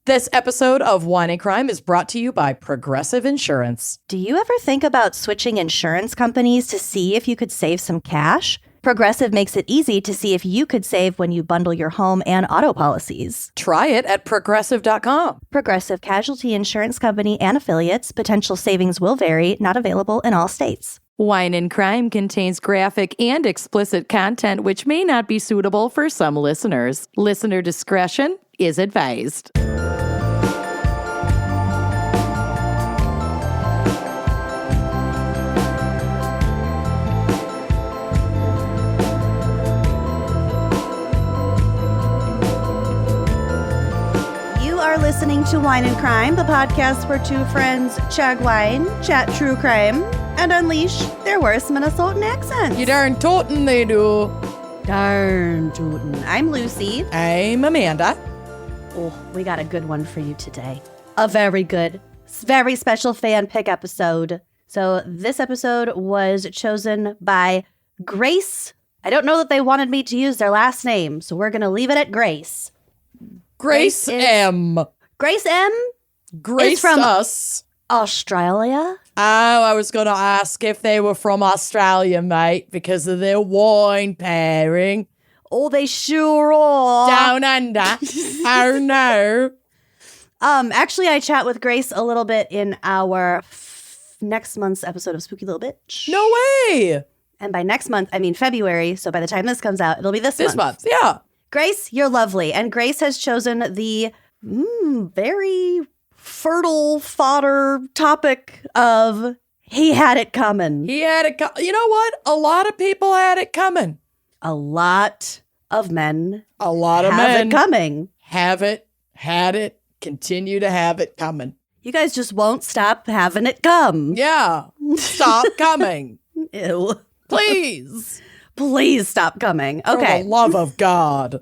This episode of Wine and Crime is brought to you by Progressive Insurance. Do you ever think about switching insurance companies to see if you could save some cash? Progressive makes it easy to see if you could save when you bundle your home and auto policies. Try it at Progressive.com. Progressive Casualty Insurance Company and affiliates. Potential savings will vary. Not available in all states. Wine and Crime contains graphic and explicit content which may not be suitable for some listeners. Listener discretion is advised. Listening to Wine and Crime, the podcast where two friends chug wine, chat true crime, and unleash their worst Minnesotan accents. You darn tootin' they do. Darn tootin'. I'm Lucy. I'm Amanda. Oh, we got a good one for you today. A very good, very special fan pick episode. So this episode was chosen by Grace. I don't know that they wanted me to use their last name, so we're going to leave it at Grace. Grace M. Grace M. Grace is from us. Australia. Oh, I was going to ask if they were from Australia, mate, because of their wine pairing. Oh, they sure are. Down under. Oh, no. Actually, I chat with Grace a little bit in our next month's episode of Spooky Little Bitch. No way. And by next month, I mean February. So by the time this comes out, it'll be this month. This month, yeah. Grace, you're lovely. And Grace has chosen the very fertile fodder topic of He Had It Comin. He had it You know what? A lot of people had it coming. A lot of men. A lot of have men it coming. Have it, had it, continue to have it coming. You guys just won't stop having it come. Yeah. Stop coming. Ew. Please. Please stop coming. Okay. For the love of God.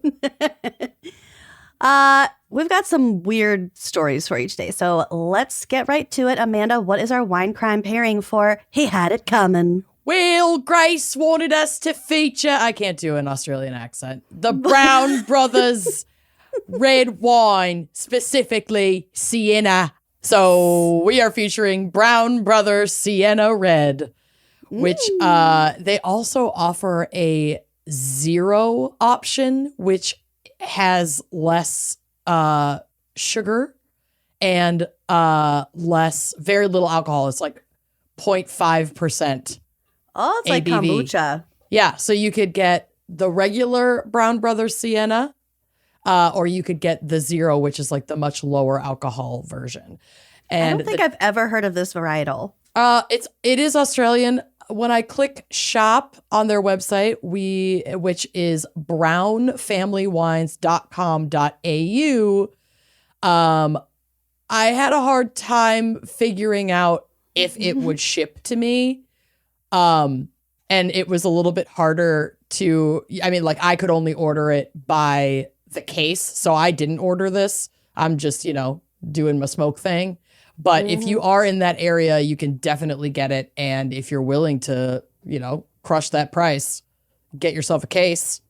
We've got some weird stories for you today, so let's get right to it. Amanda, what is our wine crime pairing for He Had It Comin? Well, Grace wanted us to feature, I can't do an Australian accent, the Brown Brothers red wine, specifically Cienna. So we are featuring Brown Brothers Cienna Red, which they also offer a zero option, which has less sugar and very little alcohol. It's like 0.5%. Oh, it's like ABV. kombucha. Yeah, so you could get the regular Brown Brothers Cienna, or you could get the zero, which is like the much lower alcohol version. And I don't think I've ever heard of this varietal. It is Australian. When I click shop on their website, which is brownfamilywines.com.au, I had a hard time figuring out if it would ship to me. And it was a little bit harder I could only order it by the case. So I didn't order this. I'm just, doing my smoke thing. But if you are in that area, you can definitely get it. And if you're willing to, crush that price, get yourself a case.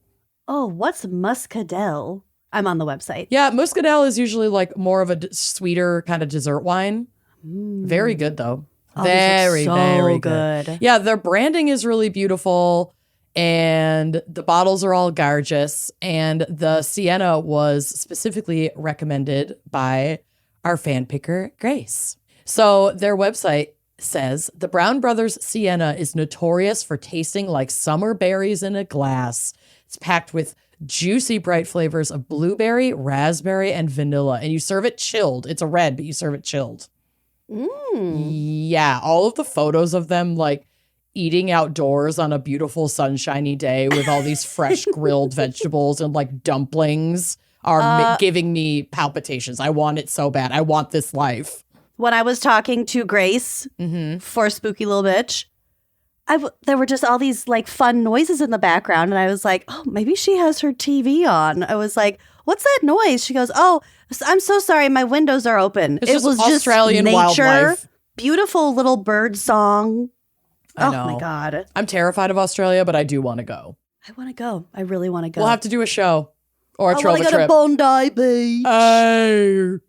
Oh, what's muscadel? I'm on the website. Yeah, muscadel is usually like more of a sweeter kind of dessert wine. Very good, though. Oh, very, so very good. Yeah, their branding is really beautiful. And the bottles are all gorgeous. And the Cienna was specifically recommended by our fan picker, Grace. So their website says, the Brown Brothers Cienna is notorious for tasting like summer berries in a glass. It's packed with juicy, bright flavors of blueberry, raspberry, and vanilla. And you serve it chilled. It's a red, but you serve it chilled. Yeah, all of the photos of them like eating outdoors on a beautiful sunshiny day with all these fresh grilled vegetables and like dumplings are giving me palpitations. I want it so bad. I want this life. When I was talking to Grace for Spooky Little Bitch, there were just all these like fun noises in the background. And I was like, oh, maybe she has her TV on. I was like, what's that noise? She goes, oh, I'm so sorry. My windows are open. It was Australian just nature, wildlife. Beautiful little bird song. I know. Oh my God. I'm terrified of Australia, but I do want to go. I want to go. I really want to go. We'll have to do a show or a travel trip. I want to go to Bondi Beach. Oh.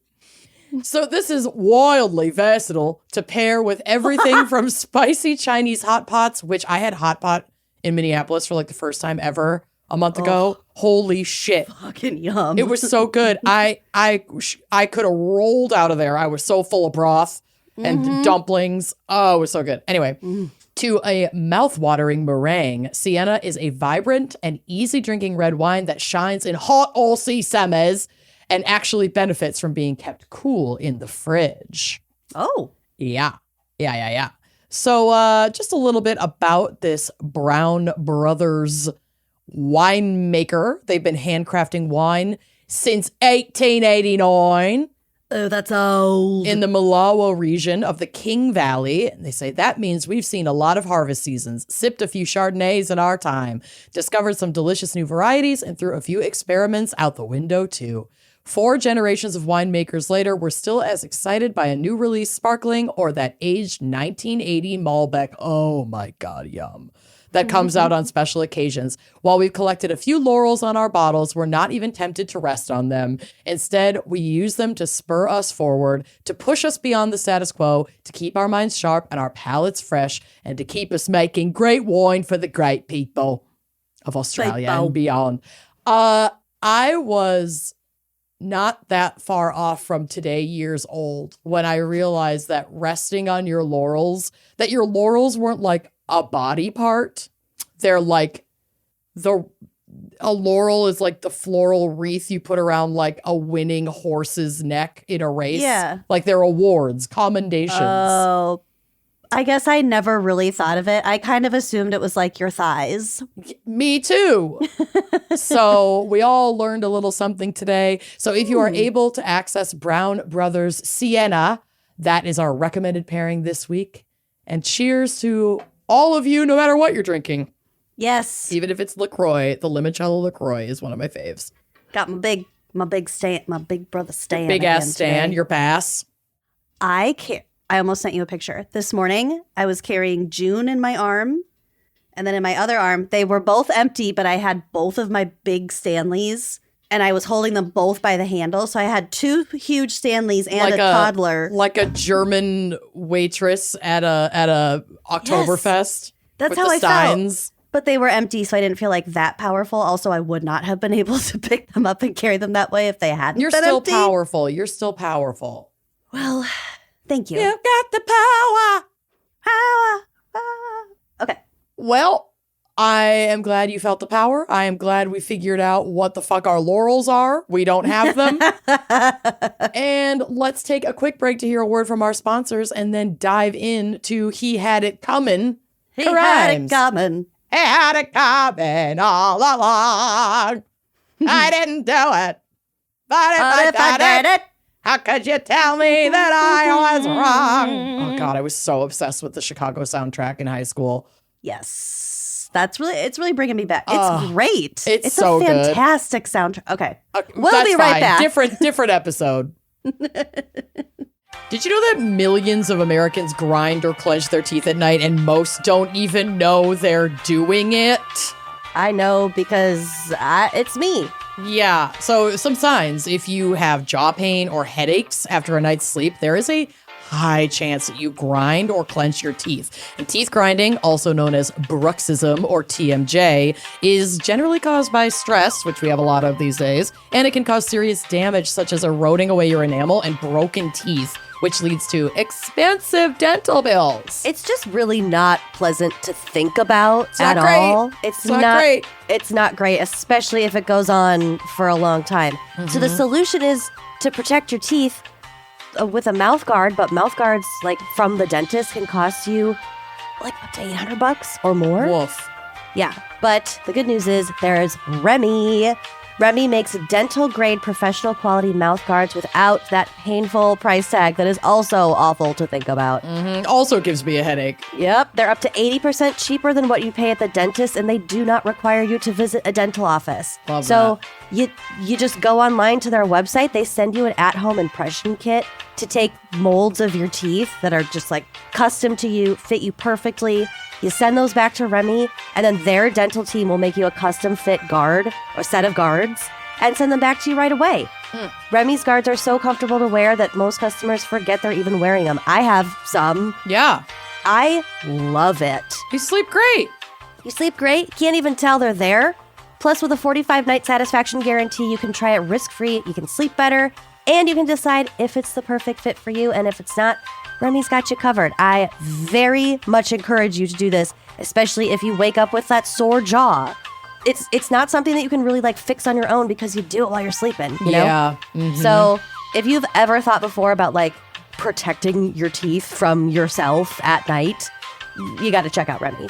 So this is wildly versatile to pair with everything from spicy Chinese hot pots, which I had hot pot in Minneapolis for like the first time ever a month ago. Holy shit. Fucking yum. It was so good. I could have rolled out of there. I was so full of broth and dumplings. Oh, it was so good. Anyway, to a mouth-watering meringue, Cienna is a vibrant and easy-drinking red wine that shines in hot Aussie summers and actually benefits from being kept cool in the fridge. Oh. Yeah. So just a little bit about this Brown Brothers winemaker. They've been handcrafting wine since 1889. Oh, that's old. In the Malawi region of the King Valley. And they say that means we've seen a lot of harvest seasons, sipped a few Chardonnays in our time, discovered some delicious new varieties, and threw a few experiments out the window too. 4 generations of winemakers later, we're still as excited by a new release sparkling or that aged 1980 Malbec. Oh my God, yum. That comes out on special occasions. While we've collected a few laurels on our bottles, we're not even tempted to rest on them. Instead, we use them to spur us forward, to push us beyond the status quo, to keep our minds sharp and our palates fresh, and to keep us making great wine for the great people of Australia and beyond. I was not that far off from today years old when I realized that resting on your laurels, that your laurels weren't like a body part. They're like a laurel is like the floral wreath you put around like a winning horse's neck in a race. Yeah. Like they're awards, commendations. Oh, I guess I never really thought of it. I kind of assumed it was like your thighs. Me too. So we all learned a little something today. So if you are able to access Brown Brothers Cienna, that is our recommended pairing this week. And cheers to all of you, no matter what you're drinking. Yes. Even if it's LaCroix, the limoncello LaCroix is one of my faves. Got my big brother Stan. Big ass Stan, your pass. I almost sent you a picture. This morning, I was carrying June in my arm. And then in my other arm, they were both empty, but I had both of my big Stanleys. And I was holding them both by the handle. So I had 2 huge Stanleys and like a toddler. Like a German waitress at a Oktoberfest. Yes. That's how I felt. But they were empty, so I didn't feel like that powerful. Also, I would not have been able to pick them up and carry them that way if they hadn't been empty. You're still powerful. Well, thank you. You got the power. Okay. Well, I am glad you felt the power. I am glad we figured out what the fuck our laurels are. We don't have them. And let's take a quick break to hear a word from our sponsors and then dive into He Had It Comin. He had it coming. He had it coming all along. I didn't do it. But if I did it, how could you tell me that I was wrong? Oh, God, I was so obsessed with the Chicago soundtrack in high school. Yes. It's really bringing me back. It's great. It's so a fantastic soundtrack. Okay. We'll be right back. Different episode. Did you know that millions of Americans grind or clench their teeth at night and most don't even know they're doing it? I know because it's me. Yeah. So some signs. If you have jaw pain or headaches after a night's sleep, there is a high chance that you grind or clench your teeth. And teeth grinding, also known as bruxism or TMJ, is generally caused by stress, which we have a lot of these days, and it can cause serious damage such as eroding away your enamel and broken teeth, which leads to expensive dental bills. It's just really not pleasant to think about at all. It's not great. It's not great, especially if it goes on for a long time. Mm-hmm. So the solution is to protect your teeth with a mouth guard, but mouth guards like from the dentist can cost you like up to $800 or more. Woof. Yeah, but the good news is there's Remy. Remy makes dental-grade professional quality mouth guards without that painful price tag that is also awful to think about. Mm-hmm. Also gives me a headache. Yep, they're up to 80% cheaper than what you pay at the dentist, and they do not require you to visit a dental office. Love so that. You just go online to their website. They send you an at-home impression kit to take molds of your teeth that are just like custom to you, fit you perfectly. You send those back to Remy, and then their dental team will make you a custom fit guard or set of guards. and send them back to you right away. Remy's guards are so comfortable to wear that most customers forget they're even wearing them. I have some. Yeah. I love it. You sleep great. You sleep great. Can't even tell they're there. Plus, with a 45-night satisfaction guarantee, you can try it risk-free, you can sleep better, and you can decide if it's the perfect fit for you. And if it's not, Remy's got you covered. I very much encourage you to do this, especially if you wake up with that sore jaw. It's not something that you can really like fix on your own because you do it while you're sleeping, you know? Yeah. Mm-hmm. So if you've ever thought before about like protecting your teeth from yourself at night, you got to check out Remy.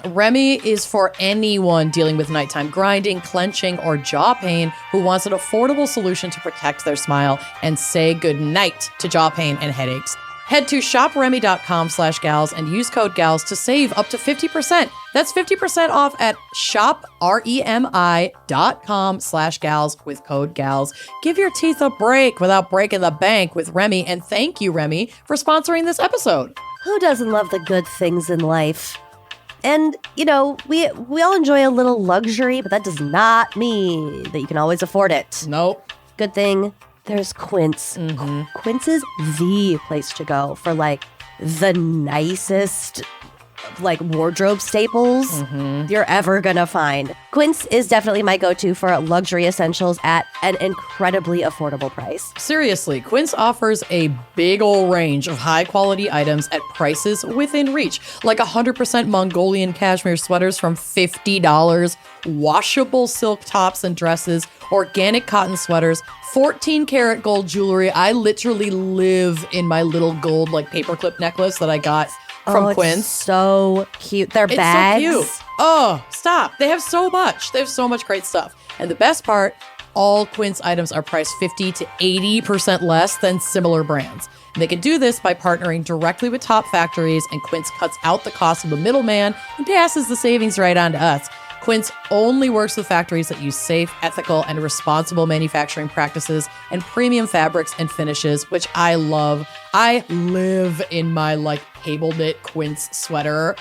Remy is for anyone dealing with nighttime grinding, clenching, or jaw pain who wants an affordable solution to protect their smile and say goodnight to jaw pain and headaches. Head to shopremy.com/gals and use code GALS to save up to 50%. That's 50% off at shopremi.com/gals with code GALS. Give your teeth a break without breaking the bank with Remy. And thank you, Remy, for sponsoring this episode. Who doesn't love the good things in life? And, you know, we all enjoy a little luxury, but that does not mean that you can always afford it. Nope. Good thing there's Quince. Quince is the place to go for like the nicest like wardrobe staples you're ever gonna find. Quince is definitely my go-to for luxury essentials at an incredibly affordable price. Seriously, Quince offers a big ol' range of high-quality items at prices within reach, like 100% Mongolian cashmere sweaters from $50, washable silk tops and dresses, organic cotton sweaters, 14-karat gold jewelry. I literally live in my little gold like paperclip necklace that I got from Quince. So cute. Their bags. So cute. Oh, stop. They have so much. They have so much great stuff. And the best part, all Quince items are priced 50 to 80% less than similar brands. And they can do this by partnering directly with top factories, and Quince cuts out the cost of the middleman and passes the savings right on to us. Quince only works with factories that use safe, ethical, and responsible manufacturing practices and premium fabrics and finishes, which I love. I live in my like cable knit Quince sweater,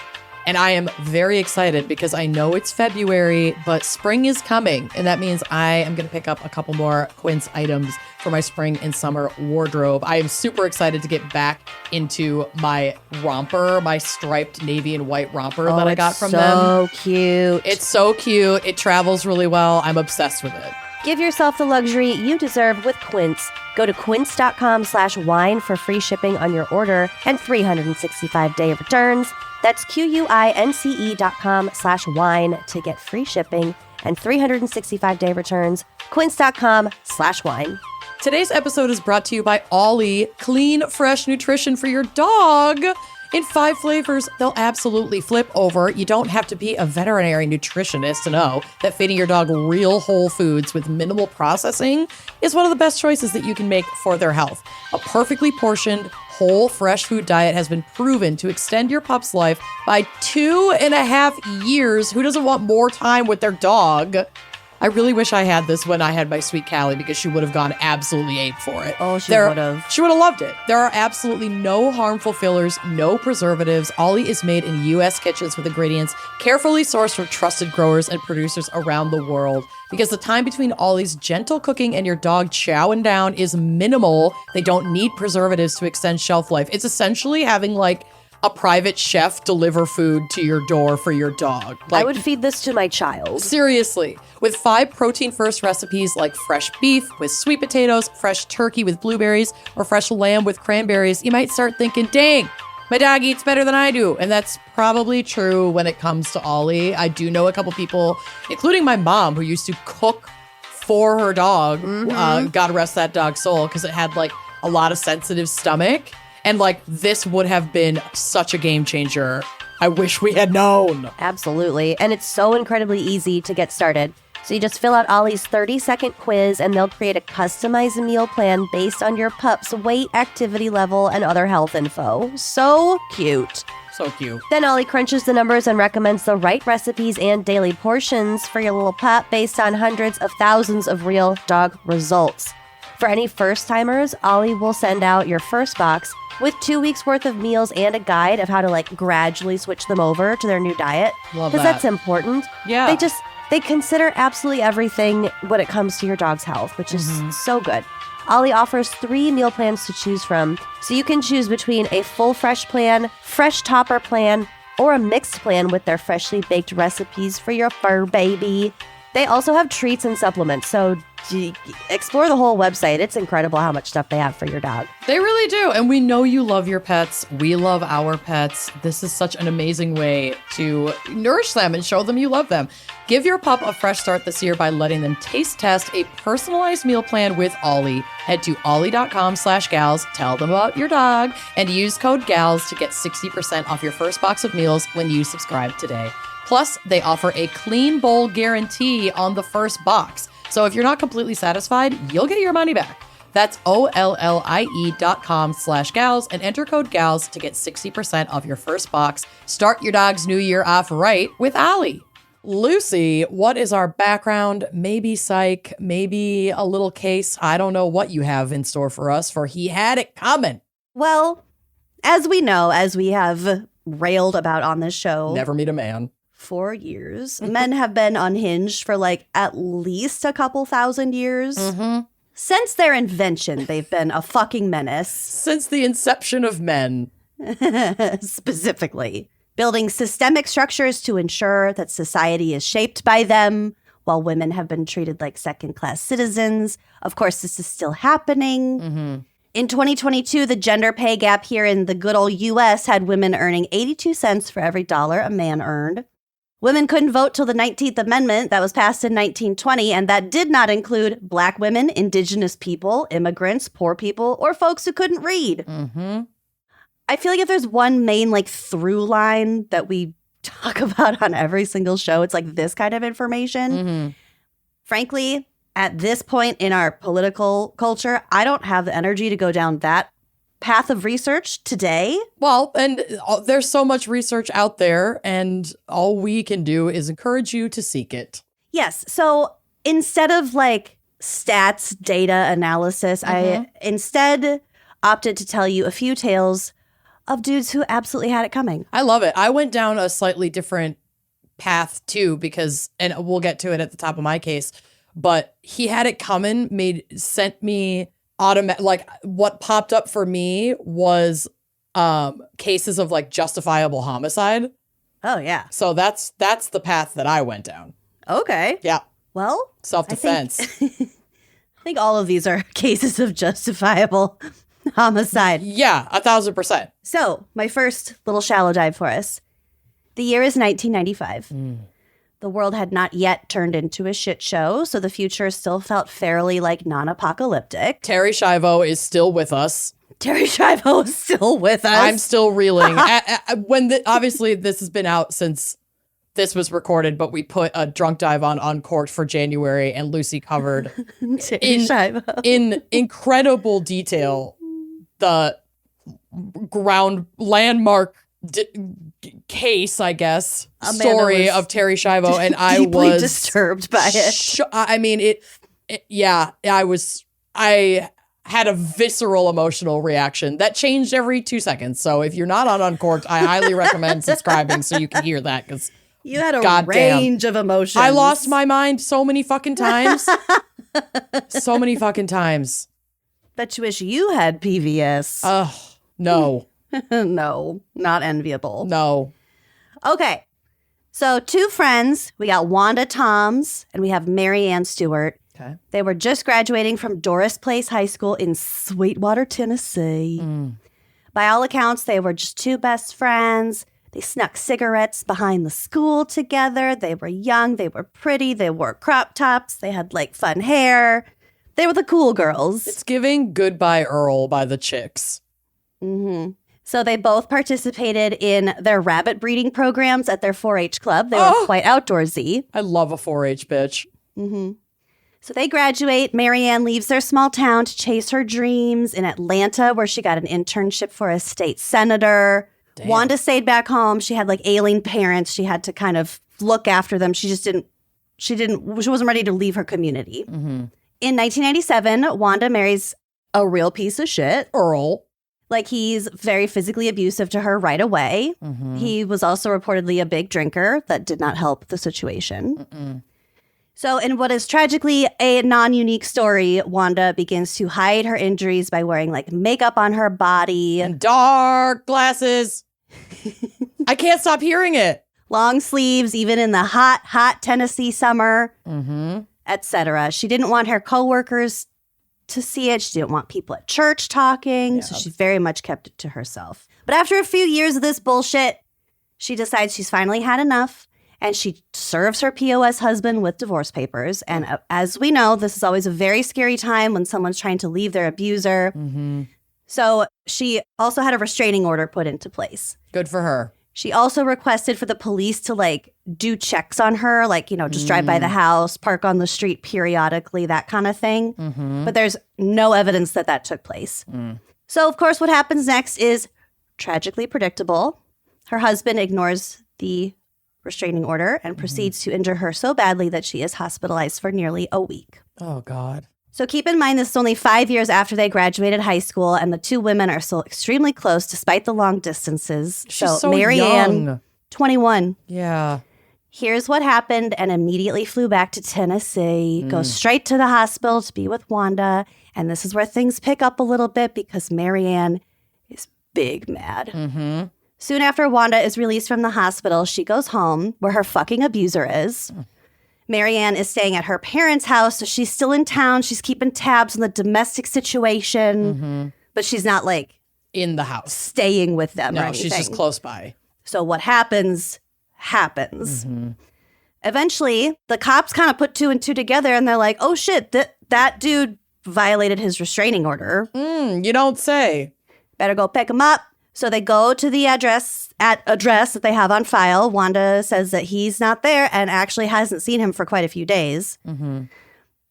and I am very excited because I know it's February, but spring is coming, and that means I am going to pick up a couple more Quince items for my spring and summer wardrobe. I am super excited to get back into my romper, my striped navy and white romper that I got from them. So cute. It's so cute. It travels really well. I'm obsessed with it. Give yourself the luxury you deserve with Quince. Go to quince.com/wine for free shipping on your order and 365-day returns. That's QUINCE.com/wine to get free shipping and 365-day returns. Quince.com/wine. Today's episode is brought to you by Ollie, clean, fresh nutrition for your dog. In 5 flavors, they'll absolutely flip over. You don't have to be a veterinary nutritionist to know that feeding your dog real whole foods with minimal processing is one of the best choices that you can make for their health. A perfectly portioned, whole, fresh food diet has been proven to extend your pup's life by 2.5 years. Who doesn't want more time with their dog? I really wish I had this when I had my sweet Callie, because she would have gone absolutely ape for it. Oh, she would have. She would have loved it. There are absolutely no harmful fillers, no preservatives. Ollie is made in U.S. kitchens with ingredients carefully sourced from trusted growers and producers around the world. Because the time between Ollie's gentle cooking and your dog chowing down is minimal, they don't need preservatives to extend shelf life. It's essentially having like a private chef deliver food to your door for your dog. I would feed this to my child. Seriously. With 5 protein-first recipes like fresh beef with sweet potatoes, fresh turkey with blueberries, or fresh lamb with cranberries, you might start thinking, dang, my dog eats better than I do. And that's probably true when it comes to Ollie. I do know a couple people, including my mom, who used to cook for her dog. God rest that dog's soul, because it had like a lot of sensitive stomach. And like, this would have been such a game changer. I wish we had known. Absolutely. And it's so incredibly easy to get started. So you just fill out Ollie's 30-second quiz, and they'll create a customized meal plan based on your pup's weight, activity level, and other health info. So cute. So cute. Then Ollie crunches the numbers and recommends the right recipes and daily portions for your little pup based on hundreds of thousands of real dog results. For any first-timers, Ollie will send out your first box with 2 weeks worth of meals and a guide of how to like gradually switch them over to their new diet. Love because that. that's important. Yeah. They consider absolutely everything when it comes to your dog's health, which is so good. Ollie offers 3 meal plans to choose from, so you can choose between a full fresh plan, fresh topper plan, or a mixed plan with their freshly baked recipes for your fur baby. They also have treats and supplements, so explore the whole website. It's incredible how much stuff they have for your dog. They really do. And we know you love your pets. We love our pets. This is such an amazing way to nourish them and show them you love them. Give your pup a fresh start this year by letting them taste test a personalized meal plan with Ollie. Head to ollie.com/gals, tell them about your dog, and use code GALS to get 60% off your first box of meals when you subscribe today. Plus, they offer a clean bowl guarantee on the first box. So if you're not completely satisfied, you'll get your money back. That's OLLIE.com/gals and enter code GALS to get 60% off your first box. Start your dog's new year off right with Ollie. Lucy, what is our background? Maybe psych, maybe a little case. I don't know what you have in store for us for He Had It Comin. Well, as we know, as we have railed about on this show. Never meet a man. For years. Men have been unhinged for like at least a couple thousand years. Since their invention, they've been a fucking menace. Since the inception of men. Specifically. Building systemic structures to ensure that society is shaped by them, while women have been treated like second-class citizens. Of course, this is still happening. In 2022, the gender pay gap here in the good old U.S. had women earning 82 cents for every dollar a man earned. Women couldn't vote till the 19th Amendment that was passed in 1920, and that did not include Black women, Indigenous people, immigrants, poor people, or folks who couldn't read. I feel like if there's one main like through line that we talk about on every single show, it's like this kind of information. Frankly, at this point in our political culture, I don't have the energy to go down that path of research today. Well, and there's so much research out there, and all we can do is encourage you to seek it. Yes. So instead of like stats, data analysis, I instead opted to tell you a few tales of dudes who absolutely had it coming. I love it. I went down a slightly different path too, because, and we'll get to it at the top of my case, but He Had It Comin sent me like what popped up for me was cases of like justifiable homicide. Oh yeah. So that's the path that I went down. Okay. Yeah. Well, self-defense. I think all of these are cases of justifiable homicide. Yeah, 1,000%. So my first little shallow dive for us. The year is 1995. The world had not yet turned into a shit show, so the future still felt fairly like non-apocalyptic. Terry Schiavo is still with us. Terry Schiavo is still with us. I'm still reeling. Obviously, this has been out since this was recorded, but we put a drunk dive on Uncorked for January, and Lucy covered in incredible detail the landmark case, case story of Terry Schiavo, and I was disturbed by it. I mean, I had a visceral emotional reaction that changed every 2 seconds. So if you're not on Uncorked, I highly recommend subscribing so you can hear that, because you had a range of emotions. I lost my mind so many fucking times. So many fucking times. Bet you wish you had PVS. No. No, not enviable. No. Okay. So 2 friends. We got Wanda Toms and we have Maryann Stewart. Okay. They were just graduating from Doris Place High School in Sweetwater, Tennessee. By all accounts, they were just 2 best friends. They snuck cigarettes behind the school together. They were young. They were pretty. They wore crop tops. They had like fun hair. They were the cool girls. It's giving Goodbye Earl by the Chicks. So they both participated in their rabbit breeding programs at their 4-H club. They were quite outdoorsy. I love a 4-H bitch. So they graduate. Maryann leaves their small town to chase her dreams in Atlanta, where she got an internship for a state senator. Damn. Wanda stayed back home. She had like ailing parents. She had to kind of look after them. She wasn't ready to leave her community. In 1997, Wanda marries a real piece of shit. Earl. Like, he's very physically abusive to her right away. He was also reportedly a big drinker. That did not help the situation. So in what is tragically a non-unique story, Wanda begins to hide her injuries by wearing like makeup on her body. And dark glasses. I can't stop hearing it. Long sleeves, even in the hot, hot Tennessee summer, etc. She didn't want her coworkers to see it. She didn't want people at church talking. So she very much kept it to herself. But after a few years of this bullshit, she decides she's finally had enough. And she serves her POS husband with divorce papers. And as we know, this is always a very scary time when someone's trying to leave their abuser. So she also had a restraining order put into place. Good for her. She also requested for the police to like do checks on her, like, you know, just drive by the house, park on the street periodically, that kind of thing. But there's no evidence that that took place. So, of course, what happens next is tragically predictable. Her husband ignores the restraining order and proceeds to injure her so badly that she is hospitalized for nearly a week. Oh, God. So keep in mind, this is only 5 years after they graduated high school, and the two women are still extremely close despite the long distances. She's so Maryann, young. 21. Yeah. Here's what happened and immediately flew back to Tennessee, goes straight to the hospital to be with Wanda. And this is where things pick up a little bit because Maryann is big mad. Soon after Wanda is released from the hospital, she goes home where her fucking abuser is. Maryann is staying at her parents' house, so she's still in town. She's keeping tabs on the domestic situation, but she's not like In the house. staying with them or No, anything. she's just close by. So what happens. Eventually, the cops kind of put two and two together and they're like, oh shit, that dude violated his restraining order. You don't say. Better go pick him up. So they go to the address that they have on file. Wanda says that he's not there and actually hasn't seen him for quite a few days.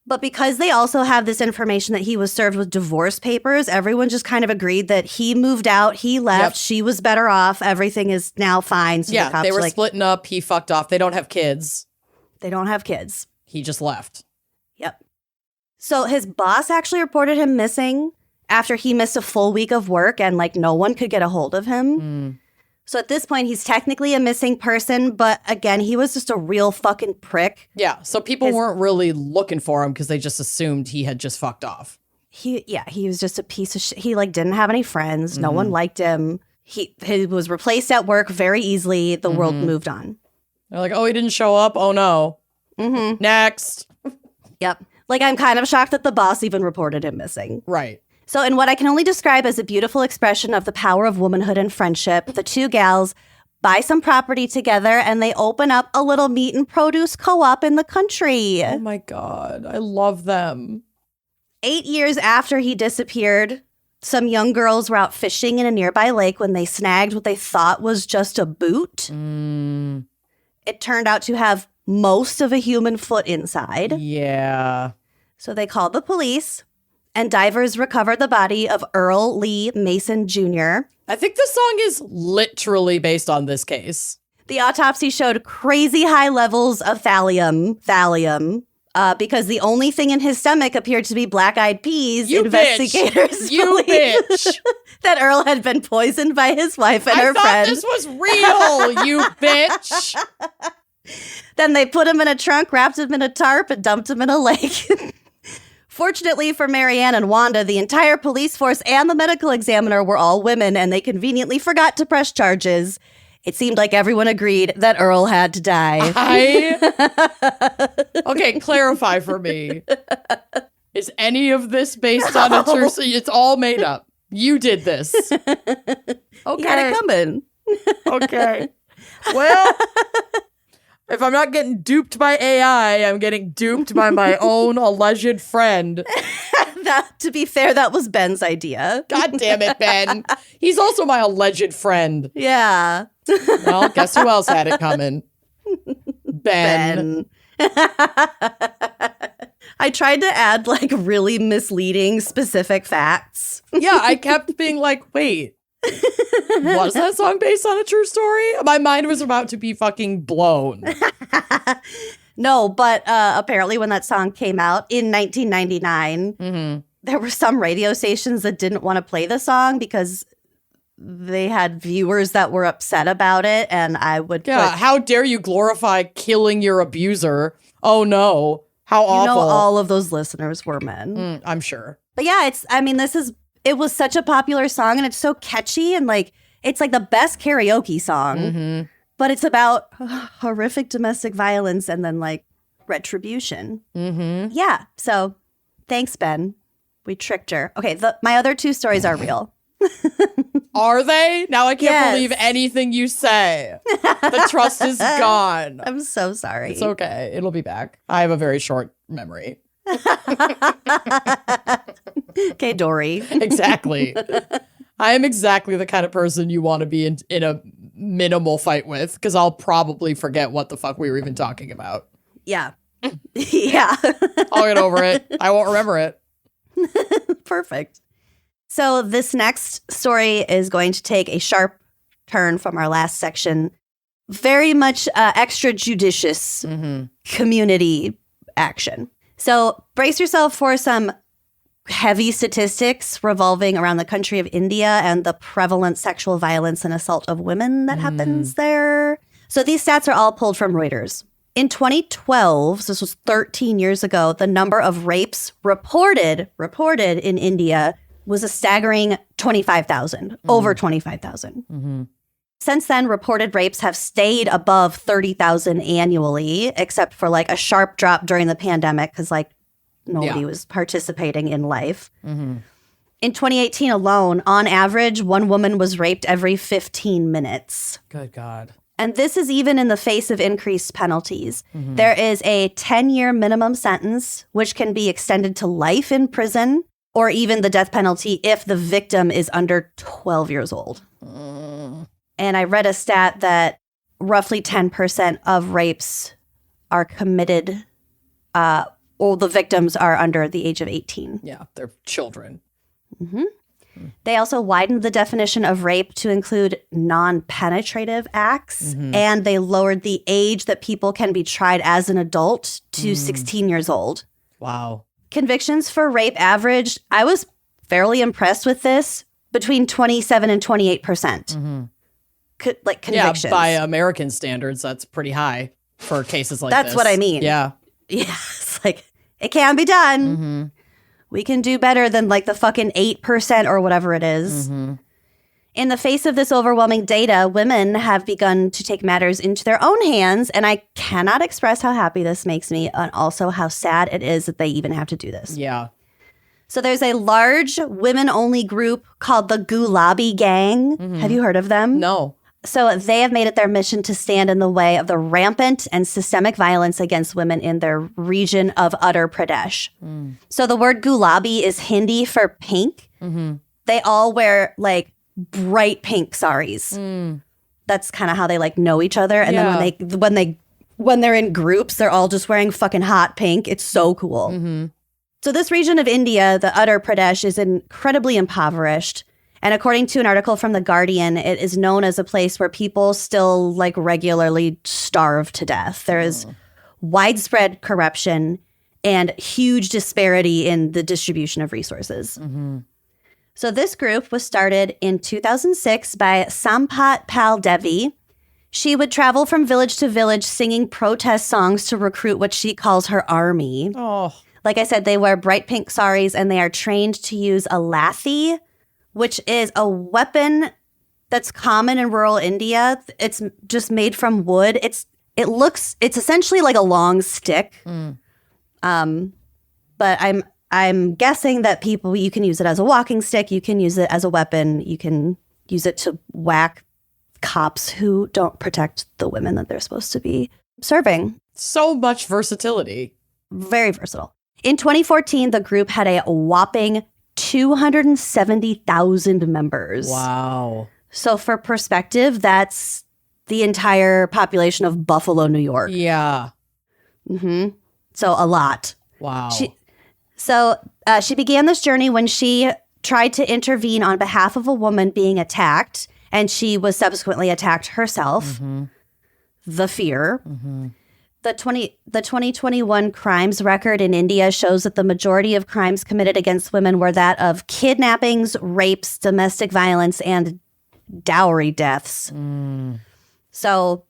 But because they also have this information that he was served with divorce papers, everyone just kind of agreed that he moved out, he left, she was better off, everything is now fine. So the cops they were like, splitting up. He fucked off. They don't have kids. they don't have kids. He just left. Yep. So his boss actually reported him missing after he missed a full week of work and like no one could get a hold of him. So at this point, he's technically a missing person. But again, he was just a real fucking prick. Yeah. So people weren't really looking for him because they just assumed he had just fucked off. He was just a piece of shit. He like didn't have any friends. No one liked him. He was replaced at work very easily. The world moved on. They're like, oh, he didn't show up. Oh, no. Next. Yep. Like, I'm kind of shocked that the boss even reported him missing. Right. So in what I can only describe as a beautiful expression of the power of womanhood and friendship, the two gals buy some property together and they open up a little meat and produce co-op in the country. Oh, my God. I love them. 8 years after he disappeared, some young girls were out fishing in a nearby lake when they snagged what they thought was just a boot. It turned out to have most of a human foot inside. Yeah. So they called the police, and divers recovered the body of Earl Lee Mason Jr. I think this song is literally based on this case. The autopsy showed crazy high levels of thallium, because the only thing in his stomach appeared to be black-eyed peas. You Investigators bitch. You believe bitch. that Earl had been poisoned by his wife and her I thought friend. this was real, you bitch. Then they put him in a trunk, wrapped him in a tarp, and dumped him in a lake. Fortunately for Maryann and Wanda, the entire police force and the medical examiner were all women, and they conveniently forgot to press charges. It seemed like everyone agreed that Earl had to die. Okay, clarify for me. Is any of this based on a true... It's all made up. You did this. Okay. He had it coming. Okay. Well... If I'm not getting duped by AI, I'm getting duped by my own alleged friend. To be fair, that was Ben's idea. God damn it, Ben. He's also my alleged friend. Yeah. Well, guess who else had it coming? Ben. I tried to add like really misleading specific facts. Yeah, I kept being like, wait. Was that song based on a true story? My mind was about to be fucking blown. No, but apparently when that song came out in 1999, there were some radio stations that didn't want to play the song because they had viewers that were upset about it. And I would how dare you glorify killing your abuser Oh, no. How awful. You know, all of those listeners were men. I'm sure. But yeah, it was such a popular song and it's so catchy and like, it's like the best karaoke song, but it's about horrific domestic violence and then like retribution. Yeah. So thanks, Ben. We tricked her. Okay. My other two stories are real. Are they? Now I can't believe anything you say. The trust is gone. I'm so sorry. It's okay. It'll be back. I have a very short memory. Okay, Dory. Exactly. I am exactly the kind of person you want to be in a minimal fight with, because I'll probably forget what the fuck we were even talking about. Yeah. Yeah. I'll get over it. I won't remember it. Perfect. So this next story is going to take a sharp turn from our last section. Very much extrajudicious community action. So brace yourself for some heavy statistics revolving around the country of India and the prevalent sexual violence and assault of women that happens there. So these stats are all pulled from Reuters. In 2012, so this was 13 years ago, the number of rapes reported in India was a staggering 25,000, over 25,000. Since then, reported rapes have stayed above 30,000 annually, except for like a sharp drop during the pandemic because like nobody was participating in life. In 2018 alone, on average, one woman was raped every 15 minutes. Good God. And this is even in the face of increased penalties. There is a 10-year minimum sentence, which can be extended to life in prison or even the death penalty if the victim is under 12 years old. And I read a stat that roughly 10% of rapes are committed, or the victims are under the age of 18. Yeah, they're children. They also widened the definition of rape to include non-penetrative acts, and they lowered the age that people can be tried as an adult to 16 years old. Wow. Convictions for rape averaged, I was fairly impressed with this, between 27 and 28%. Like convictions. Yeah, by American standards, that's pretty high for cases like this. That's what I mean. Yeah. Yeah, it's like, it can be done. We can do better than like the fucking 8% or whatever it is. In the face of this overwhelming data, women have begun to take matters into their own hands, and I cannot express how happy this makes me and also how sad it is that they even have to do this. Yeah. So there's a large women-only group called the Gulabi Gang. Have you heard of them? No. So they have made it their mission to stand in the way of the rampant and systemic violence against women in their region of Uttar Pradesh. So the word Gulabi is Hindi for pink. They all wear like bright pink saris. That's kind of how they like know each other. And then when they're in groups, they're all just wearing fucking hot pink. It's so cool. So this region of India, the Uttar Pradesh, is incredibly impoverished. And according to an article from The Guardian, it is known as a place where people still like regularly starve to death. There is widespread corruption and huge disparity in the distribution of resources. So this group was started in 2006 by Sampat Pal Devi. She would travel from village to village singing protest songs to recruit what she calls her army. Like I said, they wear bright pink saris and they are trained to use a lathi, which is a weapon that's common in rural India. It's just made from wood. It's essentially like a long stick. But I'm guessing that you can use it as a walking stick, you can use it as a weapon, you can use it to whack cops who don't protect the women that they're supposed to be serving. So much versatility. Very versatile. In 2014, the group had a whopping 270,000 members. Wow. So for perspective, that's the entire population of Buffalo, New York. Yeah. So a lot. Wow. She began this journey when she tried to intervene on behalf of a woman being attacked, and she was subsequently attacked herself. The fear. The 2021 crimes record in India shows that the majority of crimes committed against women were that of kidnappings, rapes, domestic violence, and dowry deaths. So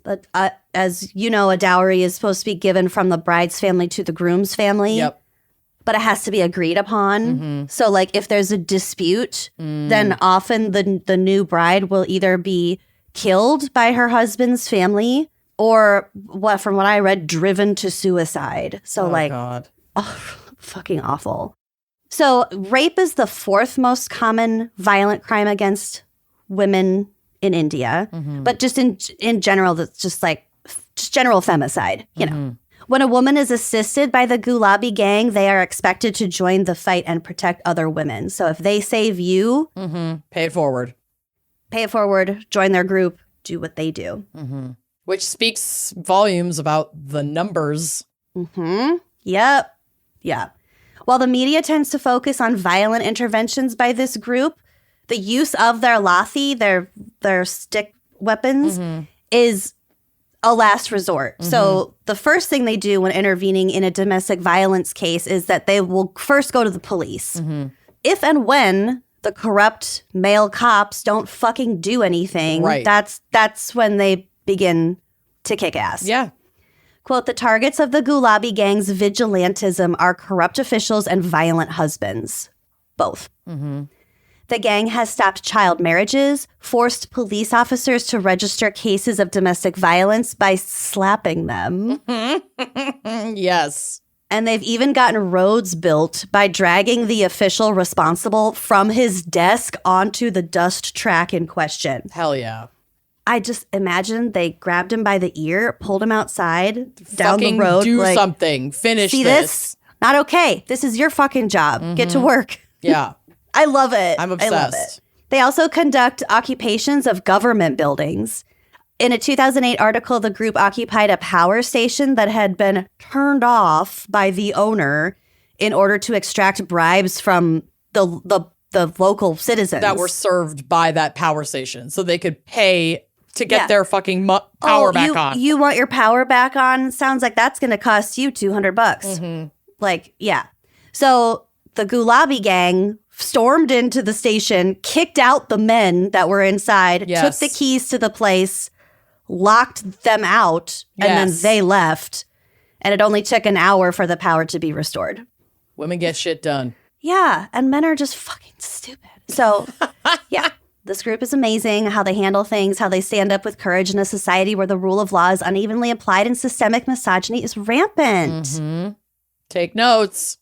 But as you know, a dowry is supposed to be given from the bride's family to the groom's family. Yep. But it has to be agreed upon. So, like, if there's a dispute, then often the new bride will either be killed by her husband's family or, from what I read, driven to suicide. So, God. Fucking awful. So, rape is the 4th most common violent crime against women in India. But just in general, that's just general femicide, you know. When a woman is assisted by the Gulabi Gang, they are expected to join the fight and protect other women. So if they save you, pay it forward. Pay it forward, join their group, do what they do. Which speaks volumes about the numbers. Yep. Yeah. While the media tends to focus on violent interventions by this group, the use of their lathi, their stick weapons, is a last resort. So the first thing they do when intervening in a domestic violence case is that they will first go to the police. If and when the corrupt male cops don't fucking do anything, that's when they begin to kick ass. Yeah. Quote, the targets of the Gulabi Gang's vigilantism are corrupt officials and violent husbands. Both. The gang has stopped child marriages, forced police officers to register cases of domestic violence by slapping them. Yes. And they've even gotten roads built by dragging the official responsible from his desk onto the dust track in question. Hell yeah. I just imagine they grabbed him by the ear, pulled him outside, down fucking the road. Do something. Finish see this. Not okay. This is your fucking job. Get to work. Yeah. I love it. I'm obsessed. I love it. They also conduct occupations of government buildings. In a 2008 article, the group occupied a power station that had been turned off by the owner in order to extract bribes from the local citizens. That were served by that power station so they could pay to get their fucking power back on. You want your power back on? Sounds like that's going to cost you $200. Like, yeah. So the Gulabi Gang stormed into the station, kicked out the men that were inside, took the keys to the place, locked them out, and then they left. And it only took an hour for the power to be restored. Women get shit done. Yeah, and men are just fucking stupid. So, yeah, this group is amazing, how they handle things, how they stand up with courage in a society where the rule of law is unevenly applied and systemic misogyny is rampant. Take notes.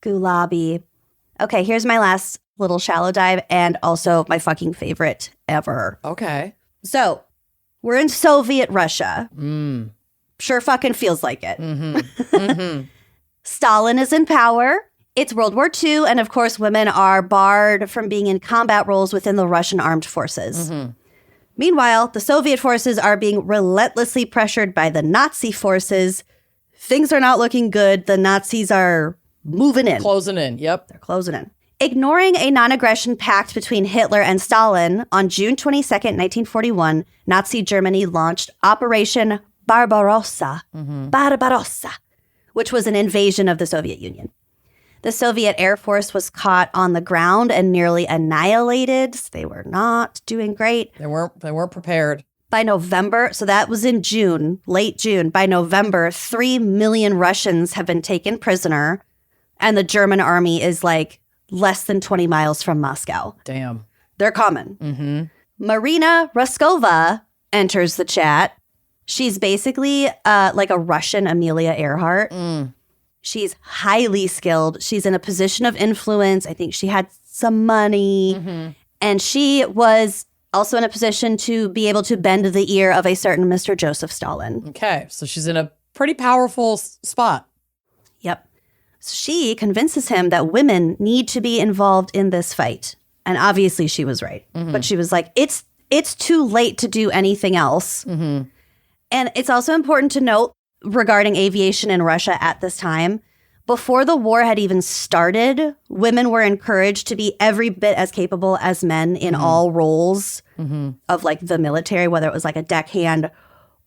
Gulabi. Okay, here's my last little shallow dive and also my fucking favorite ever. Okay. So, we're in Soviet Russia. Sure fucking feels like it. Stalin is in power. It's World War II, and of course, women are barred from being in combat roles within the Russian armed forces. Meanwhile, the Soviet forces are being relentlessly pressured by the Nazi forces. Things are not looking good. The Nazis are moving in. Closing in, yep. They're closing in. Ignoring a non-aggression pact between Hitler and Stalin, on June 22nd, 1941, Nazi Germany launched Operation Barbarossa, which was an invasion of the Soviet Union. The Soviet Air Force was caught on the ground and nearly annihilated. So they were not doing great. They weren't prepared. By November, so that was in June, late June. By November, 3 million Russians have been taken prisoner, and the German army is like less than 20 miles from Moscow. Damn. They're coming. Marina Ruskova enters the chat. She's basically like a Russian Amelia Earhart. She's highly skilled. She's in a position of influence. I think she had some money. And she was also in a position to be able to bend the ear of a certain Mr. Joseph Stalin. Okay, so she's in a pretty powerful spot. Yep. So she convinces him that women need to be involved in this fight. And obviously she was right. But she was like, it's too late to do anything else. And it's also important to note regarding aviation in Russia at this time, before the war had even started, women were encouraged to be every bit as capable as men in all roles of like the military, whether it was like a deckhand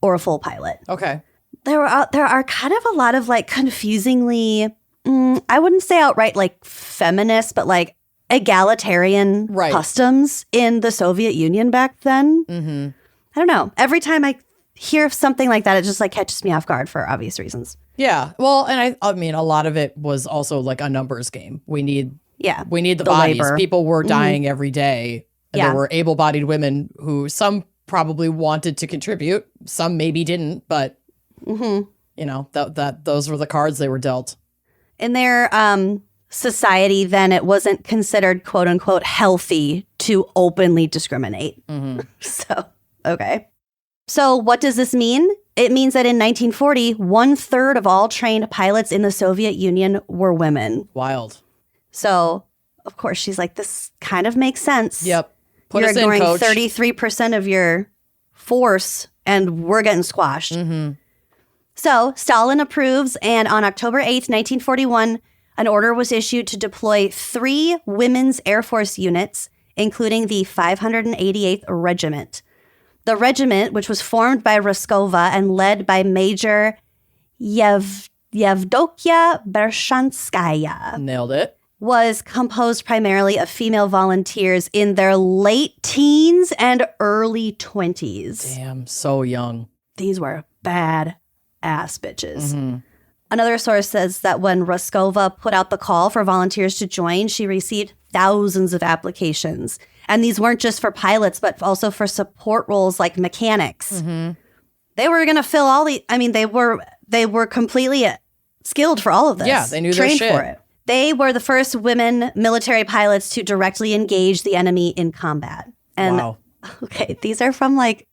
or a full pilot. Okay. There are kind of a lot of like confusingly, I wouldn't say outright like feminist, but like egalitarian customs in the Soviet Union back then. I don't know. Every time I hear something like that, it just like catches me off guard for obvious reasons. Yeah. Well, and I mean, a lot of it was also like a numbers game. We need the bodies. Labor. People were dying every day. And there were able-bodied women who some probably wanted to contribute, some maybe didn't, but you know, those were the cards they were dealt. In their society, then, it wasn't considered quote unquote healthy to openly discriminate. So, okay. So what does this mean? It means that in 1940, 1/3 of all trained pilots in the Soviet Union were women. Wild. So, of course, she's like, this kind of makes sense. Yep. You're ignoring 33% of your force, and we're getting squashed. So Stalin approves, and on October 8th, 1941, an order was issued to deploy 3 women's Air Force units, including the 588th Regiment. The regiment, which was formed by Raskova and led by Major Yevdokia Bershanskaya, nailed it, was composed primarily of female volunteers in their late teens and early 20s. Damn, so young. These were bad ass bitches. Another source says that when Raskova put out the call for volunteers to join, she received thousands of applications. And these weren't just for pilots, but also for support roles like mechanics. They were going to fill all the, I mean, they were completely skilled for all of this. Yeah, they knew their trained shit. for it. They were the first women military pilots to directly engage the enemy in combat. And wow. Okay, these are from like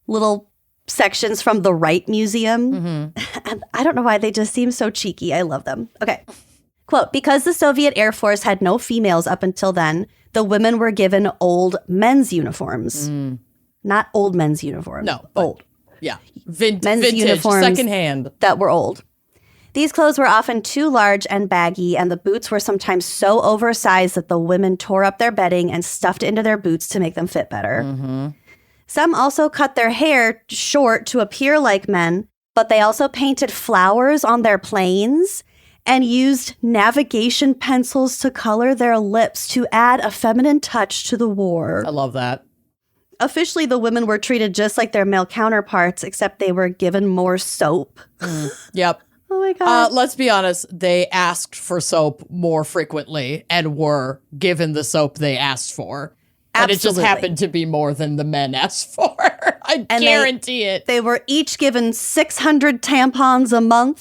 little sections from the Wright Museum. And I don't know why they just seem so cheeky. I love them. Okay. Quote, because the Soviet Air Force had no females up until then, the women were given old men's uniforms. Not old men's uniforms. No. Old. Yeah. Men's vintage, uniforms secondhand. that were old. These clothes were often too large and baggy, and the boots were sometimes so oversized that the women tore up their bedding and stuffed it into their boots to make them fit better. Some also cut their hair short to appear like men, but they also painted flowers on their planes and used navigation pencils to color their lips to add a feminine touch to the war. I love that. Officially, the women were treated just like their male counterparts, except they were given more soap. Yep. Oh my God. Let's be honest. They asked for soap more frequently and were given the soap they asked for. And it just happened to be more than the men asked for. I guarantee it. They were each given 600 tampons a month.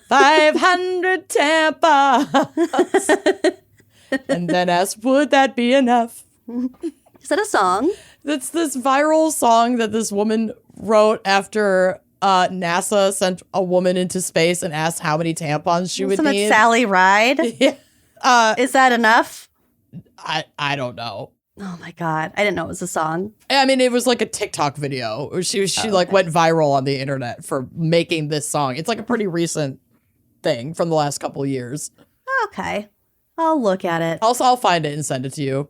500 tampons. And then asked, would that be enough? Is that a song? That's this viral song that this woman wrote after NASA sent a woman into space and asked how many tampons she would need. Sally Ride? Yeah. Is that enough? I don't know. Oh my God. I didn't know it was a song. I mean, it was like a TikTok video. She like went viral on the internet for making this song. It's like a pretty recent thing from the last couple of years. Okay. I'll look at it. Also, I'll find it and send it to you.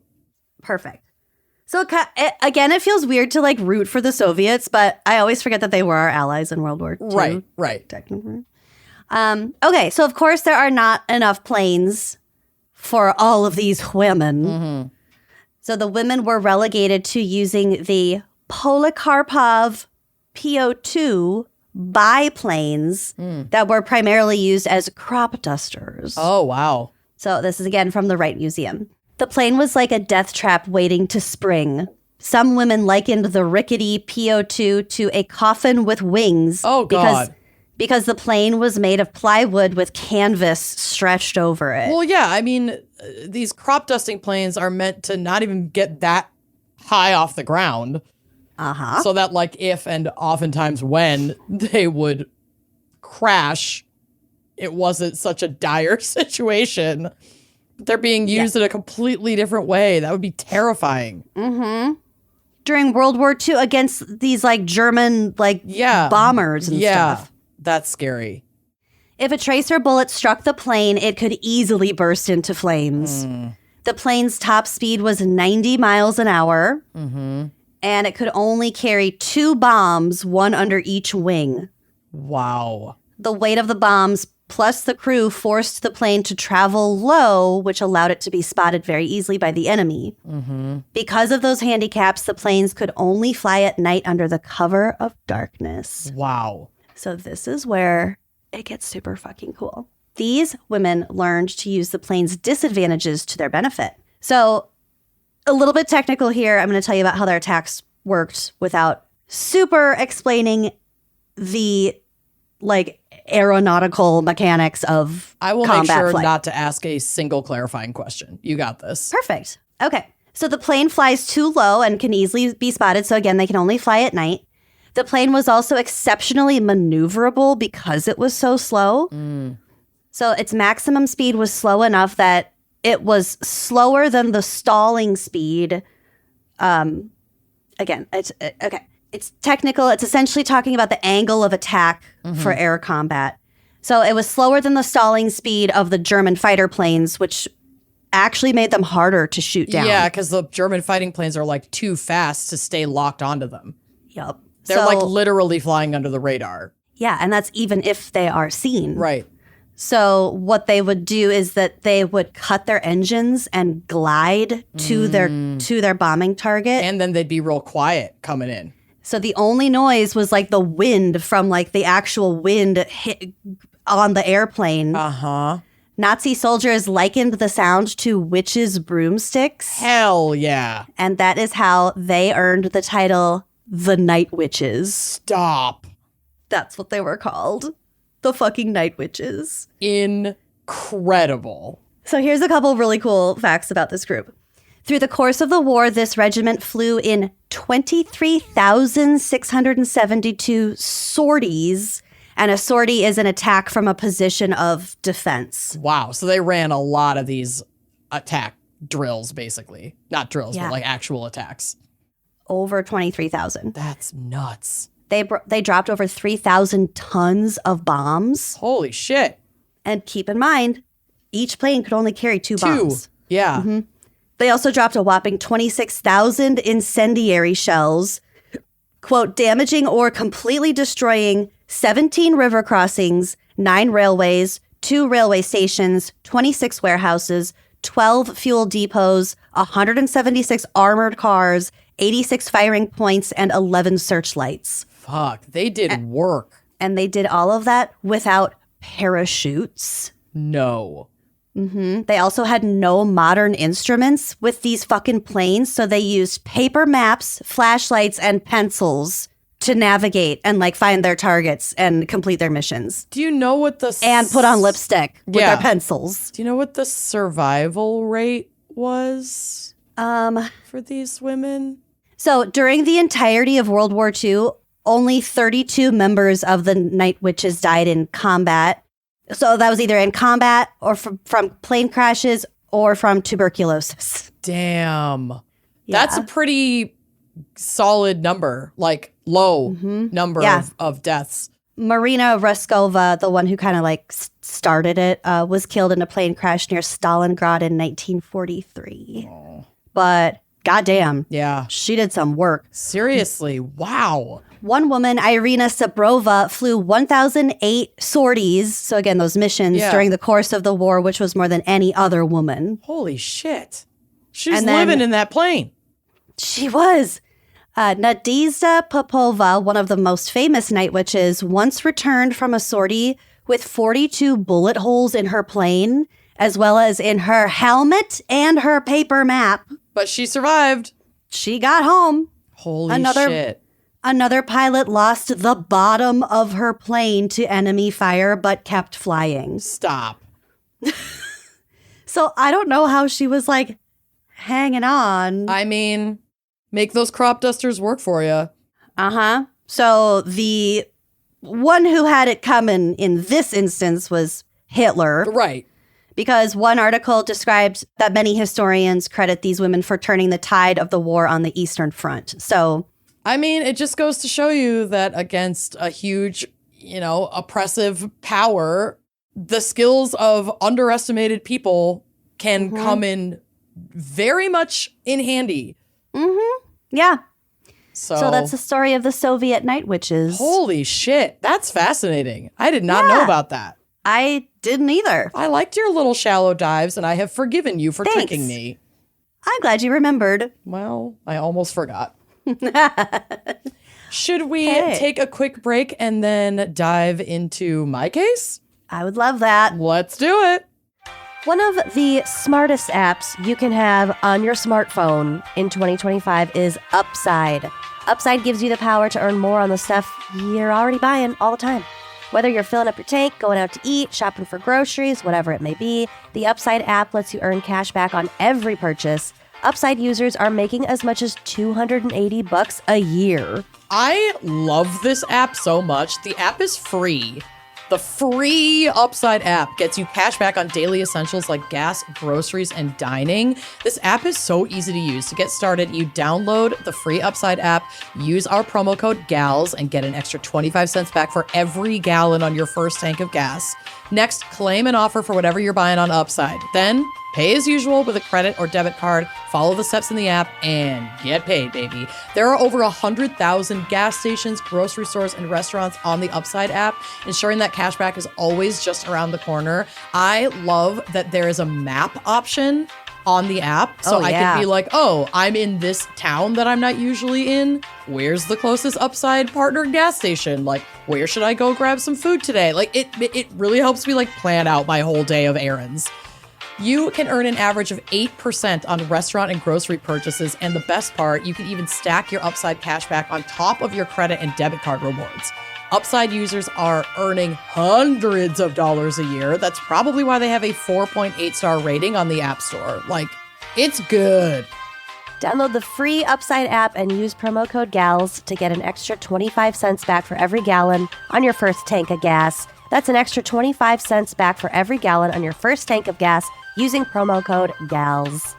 Perfect. So again, it feels weird to like root for the Soviets, but I always forget that they were our allies in World War II. Right. Technically. Okay, so of course there are not enough planes for all of these women. So the women were relegated to using the Polikarpov PO2 biplanes that were primarily used as crop dusters. Oh, wow. So this is again from the Wright Museum. The plane was like a death trap waiting to spring. Some women likened the rickety PO2 to a coffin with wings. Oh, God. Because the plane was made of plywood with canvas stretched over it. Well, yeah. I mean, these crop dusting planes are meant to not even get that high off the ground. So that like if and oftentimes when they would crash, it wasn't such a dire situation. They're being used in a completely different way. That would be terrifying. During World War II against these like German bombers and stuff. That's scary. If a tracer bullet struck the plane, it could easily burst into flames. The plane's top speed was 90 miles an hour. And it could only carry 2 bombs, one under each wing. Wow. The weight of the bombs plus the crew forced the plane to travel low, which allowed it to be spotted very easily by the enemy. Mm-hmm. Because of those handicaps, the planes could only fly at night under the cover of darkness. Wow. So this is where it gets super fucking cool. These women learned to use the plane's disadvantages to their benefit. So a little bit technical here. I'm going to tell you about how their attacks worked without super explaining the aeronautical mechanics of I will combat make sure flight. not to ask a single clarifying question. You got this. Perfect. Okay. So the plane flies too low and can easily be spotted. So again, they can only fly at night. The plane was also exceptionally maneuverable because it was so slow. So its maximum speed was slow enough that it was slower than the stalling speed. Again, it's okay. It's technical. It's essentially talking about the angle of attack for air combat. So it was slower than the stalling speed of the German fighter planes, which actually made them harder to shoot down. Yeah, because the German fighting planes are like too fast to stay locked onto them. Yup. They're like literally flying under the radar. Yeah, and that's even if they are seen. Right. So what they would do is that they would cut their engines and glide to their bombing target. And then they'd be real quiet coming in. So the only noise was like the wind from like the actual wind hit on the airplane. Uh-huh. Nazi soldiers likened the sound to witches' broomsticks. Hell yeah. And that is how they earned the title the Night Witches. Stop. That's what they were called. The fucking Night Witches. Incredible. So here's a couple really cool facts about this group. Through the course of the war, this regiment flew in 23,672 sorties. And a sortie is an attack from a position of defense. Wow. So they ran a lot of these attack drills, basically. Not drills, Yeah. but like actual attacks. Over 23,000. That's nuts. They dropped over 3,000 tons of bombs. Holy shit. And keep in mind, each plane could only carry two bombs. Yeah. They also dropped a whopping 26,000 incendiary shells, quote, damaging or completely destroying 17 river crossings, 9 railways, 2 railway stations, 26 warehouses, 12 fuel depots, 176 armored cars, 86 firing points, and 11 searchlights. Fuck. They did work. And they did all of that without parachutes. No. They also had no modern instruments with these fucking planes, so they used paper maps, flashlights, and pencils to navigate and like find their targets and complete their missions. Do you know what the... And put on lipstick with their pencils. Do you know what the survival rate was for these women? So during the entirety of World War II, only 32 members of the Night Witches died in combat. So that was either in combat or from plane crashes or from tuberculosis. Damn. Yeah. That's a pretty solid number, like low number of deaths. Marina Ruskova, the one who kind of like started it, was killed in a plane crash near Stalingrad in 1943. But goddamn, Yeah. she did some work. Seriously. Wow. One woman, Irina Sabrova, flew 1,008 sorties, so again, those missions during the course of the war, which was more than any other woman. Holy shit. She's And then- living in that plane. She was. Nadezhda Popova, one of the most famous night witches, once returned from a sortie with 42 bullet holes in her plane, as well as in her helmet and her paper map. But she survived. She got home. Holy shit. Another pilot lost the bottom of her plane to enemy fire, but kept flying. Stop. So I don't know how she was like hanging on. I mean, make those crop dusters work for you. Uh-huh. So the one who had it coming in this instance was Hitler. Right. Because one article described that many historians credit these women for turning the tide of the war on the Eastern Front. So, I mean, it just goes to show you that against a huge, oppressive power, the skills of underestimated people can come in very much in handy. yeah. So that's the story of the Soviet night witches. Holy shit. That's fascinating. I did not know about that. I didn't either. I liked your little shallow dives, and I have forgiven you for Thanks. tricking me. I'm glad you remembered. Well, I almost forgot. Should we take a quick break and then dive into my case? I would love that. Let's do it. One of the smartest apps you can have on your smartphone in 2025 is Upside. Upside gives you the power to earn more on the stuff you're already buying all the time. Whether you're filling up your tank, going out to eat, shopping for groceries, whatever it may be, the Upside app lets you earn cash back on every purchase. Upside users are making as much as $280 a year. I love this app so much. The app is free. The free Upside app gets you cash back on daily essentials like gas, groceries, and dining. This app is so easy to use. To get started, you download the free Upside app, use our promo code GALS, and get an extra 25 cents back for every gallon on your first tank of gas. Next, claim an offer for whatever you're buying on Upside. Then, pay as usual with a credit or debit card, follow the steps in the app, and get paid, baby. There are over 100,000 gas stations, grocery stores, and restaurants on the Upside app, ensuring that cashback is always just around the corner. I love that there is a map option on the app, so I can be like, oh, I'm in this town that I'm not usually in. Where's the closest Upside partner gas station? Like, where should I go grab some food today? Like, it really helps me like plan out my whole day of errands. You can earn an average of 8% on restaurant and grocery purchases, and the best part, you can even stack your Upside cashback on top of your credit and debit card rewards. Upside users are earning hundreds of dollars a year. That's probably why they have a 4.8 star rating on the App Store. Like, it's good. Download the free Upside app and use promo code GALS to get an extra 25 cents back for every gallon on your first tank of gas. That's an extra 25 cents back for every gallon on your first tank of gas using promo code GALS.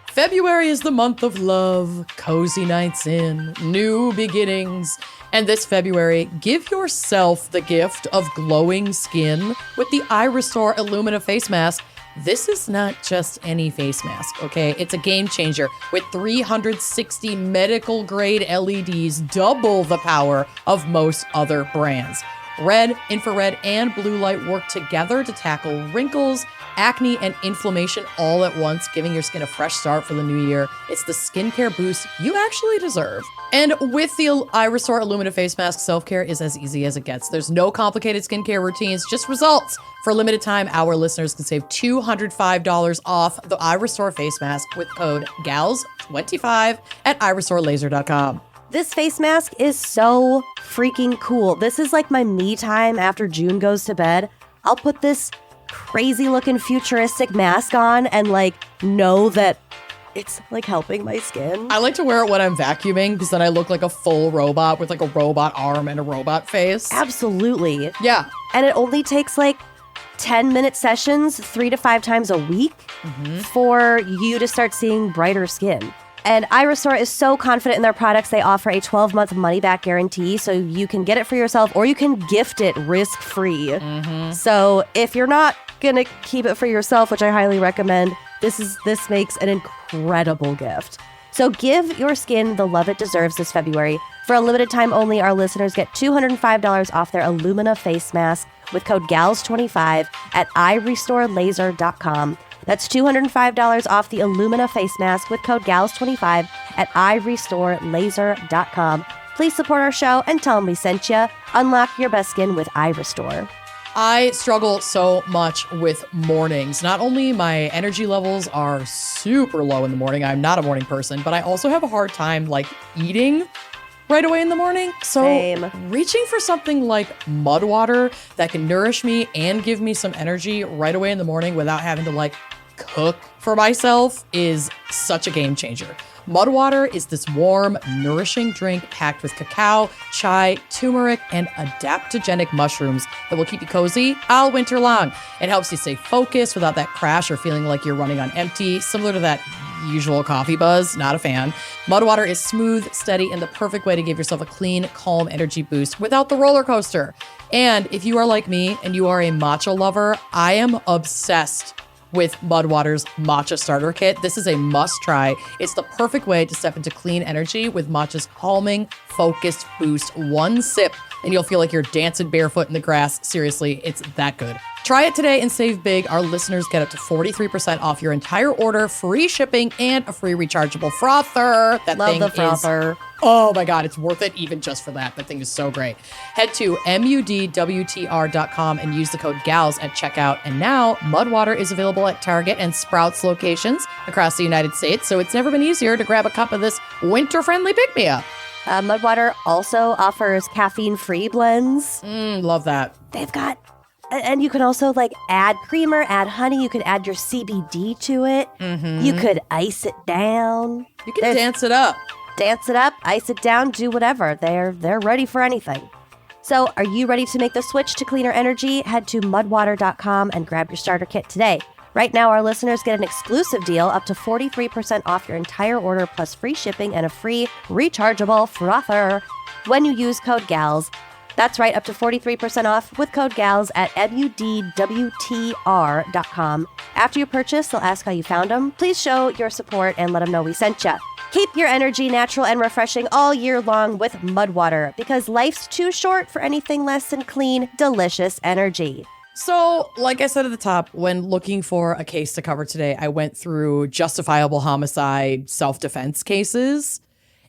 February is the month of love, cozy nights in, new beginnings. And this February, give yourself the gift of glowing skin with the iRestore Illumina face mask. This is not just any face mask, okay? It's a game changer with 360 medical grade LEDs, double the power of most other brands. Red, infrared, and blue light work together to tackle wrinkles, acne, and inflammation all at once, giving your skin a fresh start for the new year. It's the skincare boost you actually deserve. And with the iRestore Illumina face mask, self-care is as easy as it gets. There's no complicated skincare routines, just results. For a limited time, our listeners can save $205 off the iRestore face mask with code GALS25 at iRestoreLaser.com. This face mask is so freaking cool. This is like my me time after June goes to bed. I'll put this crazy looking futuristic mask on and like know that it's like helping my skin. I like to wear it when I'm vacuuming because then I look like a full robot with like a robot arm and a robot face. Absolutely. Yeah. And it only takes like 10-minute sessions 3 to 5 times a week for you to start seeing brighter skin. And iRestore is so confident in their products, they offer a 12-month money-back guarantee, so you can get it for yourself or you can gift it risk-free. So if you're not going to keep it for yourself, which I highly recommend, this makes an incredible gift. So give your skin the love it deserves this February. For a limited time only, our listeners get $205 off their Illumina face mask with code GALS25 at iRestoreLaser.com. That's $205 off the Illumina face mask with code GALS25 at iRestoreLaser.com. Please support our show and tell them we sent you. Unlock your best skin with iRestore. I struggle so much with mornings. Not only my energy levels are super low in the morning, I'm not a morning person, but I also have a hard time like eating right away in the morning. So reaching for something like mud water that can nourish me and give me some energy right away in the morning without having to like cook for myself is such a game changer. Mud water is this warm, nourishing drink packed with cacao, chai, turmeric, and adaptogenic mushrooms that will keep you cozy all winter long. It helps you stay focused without that crash or feeling like you're running on empty, similar to that usual coffee buzz. Not a fan. Mud water is smooth, steady, and the perfect way to give yourself a clean, calm energy boost without the roller coaster. And if you are like me and you are a matcha lover, I am obsessed with Mudwater's matcha starter kit. This is a must try. It's the perfect way to step into clean energy with matcha's calming, focused boost. One sip and you'll feel like you're dancing barefoot in the grass. Seriously, it's that good. Try it today and save big. Our listeners get up to 43% off your entire order, free shipping, and a free rechargeable frother. Love the frother. Oh my God, it's worth it even just for that. That thing is so great. Head to mudwtr.com and use the code GALS at checkout. And now Mudwater is available at Target and Sprouts locations across the United States. So it's never been easier to grab a cup of this winter-friendly pick-me-up. Mudwater also offers caffeine-free blends. Love that. They've got, and you can also like add creamer, add honey. You could add your CBD to it. You could ice it down. You can dance it up. Dance it up, ice it down, do whatever. They're ready for anything. So are you ready to make the switch to cleaner energy? Head to mudwater.com and grab your starter kit today. Right now, our listeners get an exclusive deal up to 43% off your entire order plus free shipping and a free rechargeable frother when you use code GALS. That's right, up to 43% off with code GALS at mudwtr.com. After you purchase, they'll ask how you found them. Please show your support and let them know we sent you. Keep your energy natural and refreshing all year long with Mudwater, because life's too short for anything less than clean, delicious energy. So, like I said at the top, when looking for a case to cover today, I went through justifiable homicide, self-defense cases,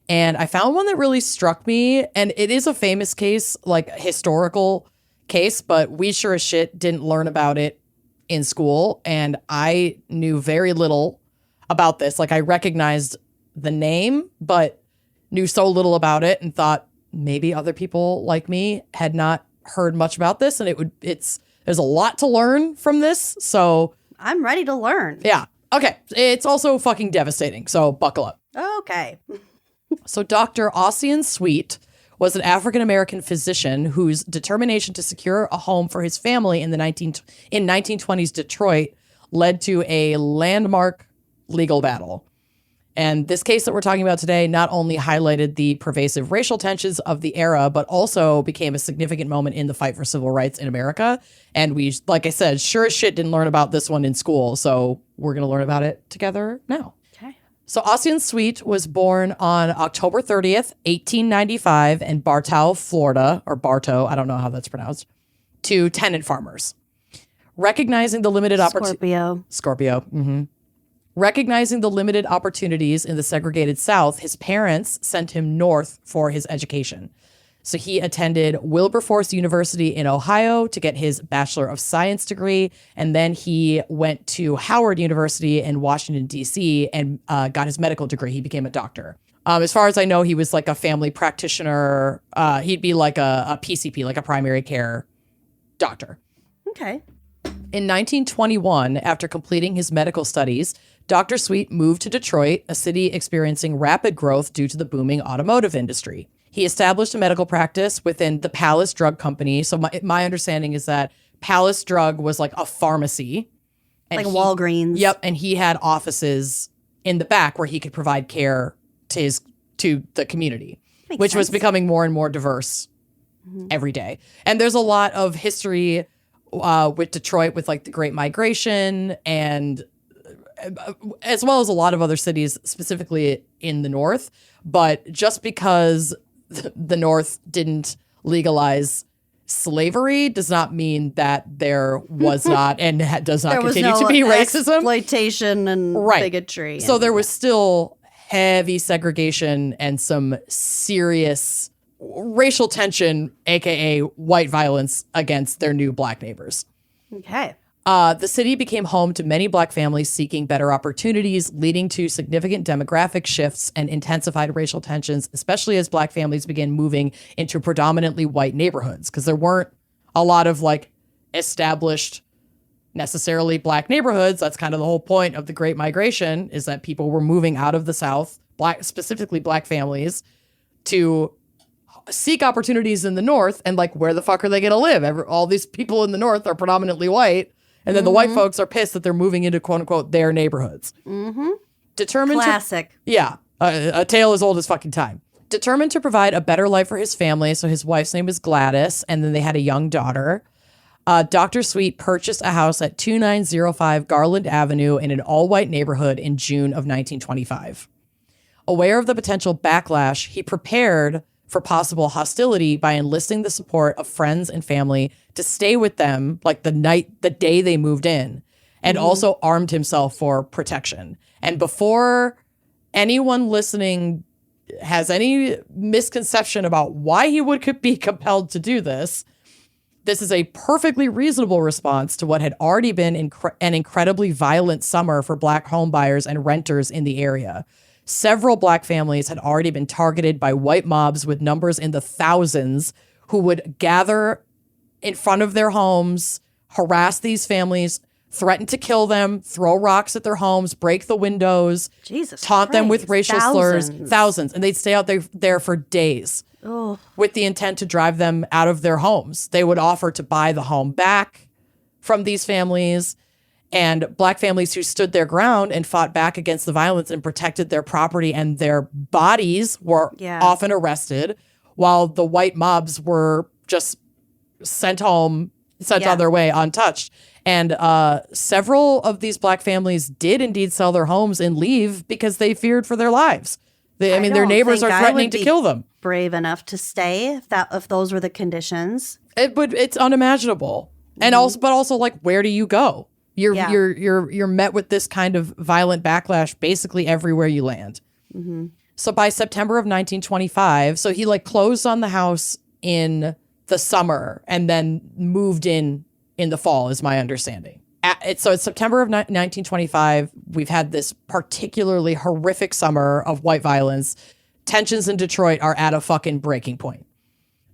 and I found one that really struck me. And it is a famous case, like a historical case, but we sure as shit didn't learn about it in school. And I knew very little about this. Like, I recognized the name, but knew so little about it and thought maybe other people like me had not heard much about this. And there's a lot to learn from this. So I'm ready to learn. Yeah. Okay. It's also fucking devastating. So buckle up. Okay. So Dr. Ossian Sweet was an African-American physician whose determination to secure a home for his family in 1920s Detroit led to a landmark legal battle. And this case that we're talking about today not only highlighted the pervasive racial tensions of the era, but also became a significant moment in the fight for civil rights in America. And we, like I said, sure as shit didn't learn about this one in school. So we're going to learn about it together now. Okay. So Ossian Sweet was born on October 30th, 1895 in Bartow, Florida, or Bartow, I don't know how that's pronounced, to tenant farmers. Recognizing the limited Scorpio. Mm-hmm. Recognizing the limited opportunities in the segregated South, his parents sent him north for his education. So he attended Wilberforce University in Ohio to get his Bachelor of Science degree, and then he went to Howard University in Washington, D.C., and got his medical degree. He became a doctor. As far as I know, he was like a family practitioner. He'd be like a PCP, like a primary care doctor. Okay. In 1921, after completing his medical studies, Dr. Sweet moved to Detroit, a city experiencing rapid growth due to the booming automotive industry. He established a medical practice within the Palace Drug Company. So my understanding is that Palace Drug was like a pharmacy. Like Walgreens. Yep, and he had offices in the back where he could provide care to the community, which was becoming more and more diverse every day. And there's a lot of history with Detroit, with like the Great Migration, and as well as a lot of other cities, specifically in the North. But just because the North didn't legalize slavery does not mean that there was not and does not continue to be racism, exploitation, and bigotry. So there was still heavy segregation and some serious racial tension, aka white violence against their new black neighbors. Okay. The city became home to many black families seeking better opportunities, leading to significant demographic shifts and intensified racial tensions, especially as black families began moving into predominantly white neighborhoods, because there weren't a lot of like established necessarily black neighborhoods. That's kind of the whole point of the Great Migration, is that people were moving out of the South, specifically black families, to seek opportunities in the North. And like, where the fuck are they going to live? All these people in the North are predominantly white. And then the white folks are pissed that they're moving into, quote unquote, their neighborhoods. Determined Classic. A tale as old as fucking time. Determined to provide a better life for his family. So his wife's name is Gladys, and then they had a young daughter. Dr. Sweet purchased a house at 2905 Garland Avenue in an all-white neighborhood in June of 1925. Aware of the potential backlash, he prepared for possible hostility by enlisting the support of friends and family to stay with them like the day they moved in, and also armed himself for protection. And before anyone listening has any misconception about why he would be compelled to do this, this is a perfectly reasonable response to what had already been an incredibly violent summer for Black homebuyers and renters in the area. Several Black families had already been targeted by white mobs with numbers in the thousands who would gather in front of their homes, harass these families, threaten to kill them, throw rocks at their homes, break the windows, taunt them with racial slurs. Thousands. And they'd stay out there for days with the intent to drive them out of their homes. They would offer to buy the home back from these families. And Black families who stood their ground and fought back against the violence and protected their property and their bodies were often arrested, while the white mobs were just sent home, sent on their way untouched. And several of these Black families did indeed sell their homes and leave because they feared for their lives. Their neighbors are threatening to kill them. Brave enough to stay if those were the conditions. It's unimaginable. And also like, where do you go? You're met with this kind of violent backlash basically everywhere you land. So by September of 1925, so he like closed on the house in the summer and then moved in the fall, is my understanding. So it's September of 1925. We've had this particularly horrific summer of white violence. Tensions in Detroit are at a fucking breaking point.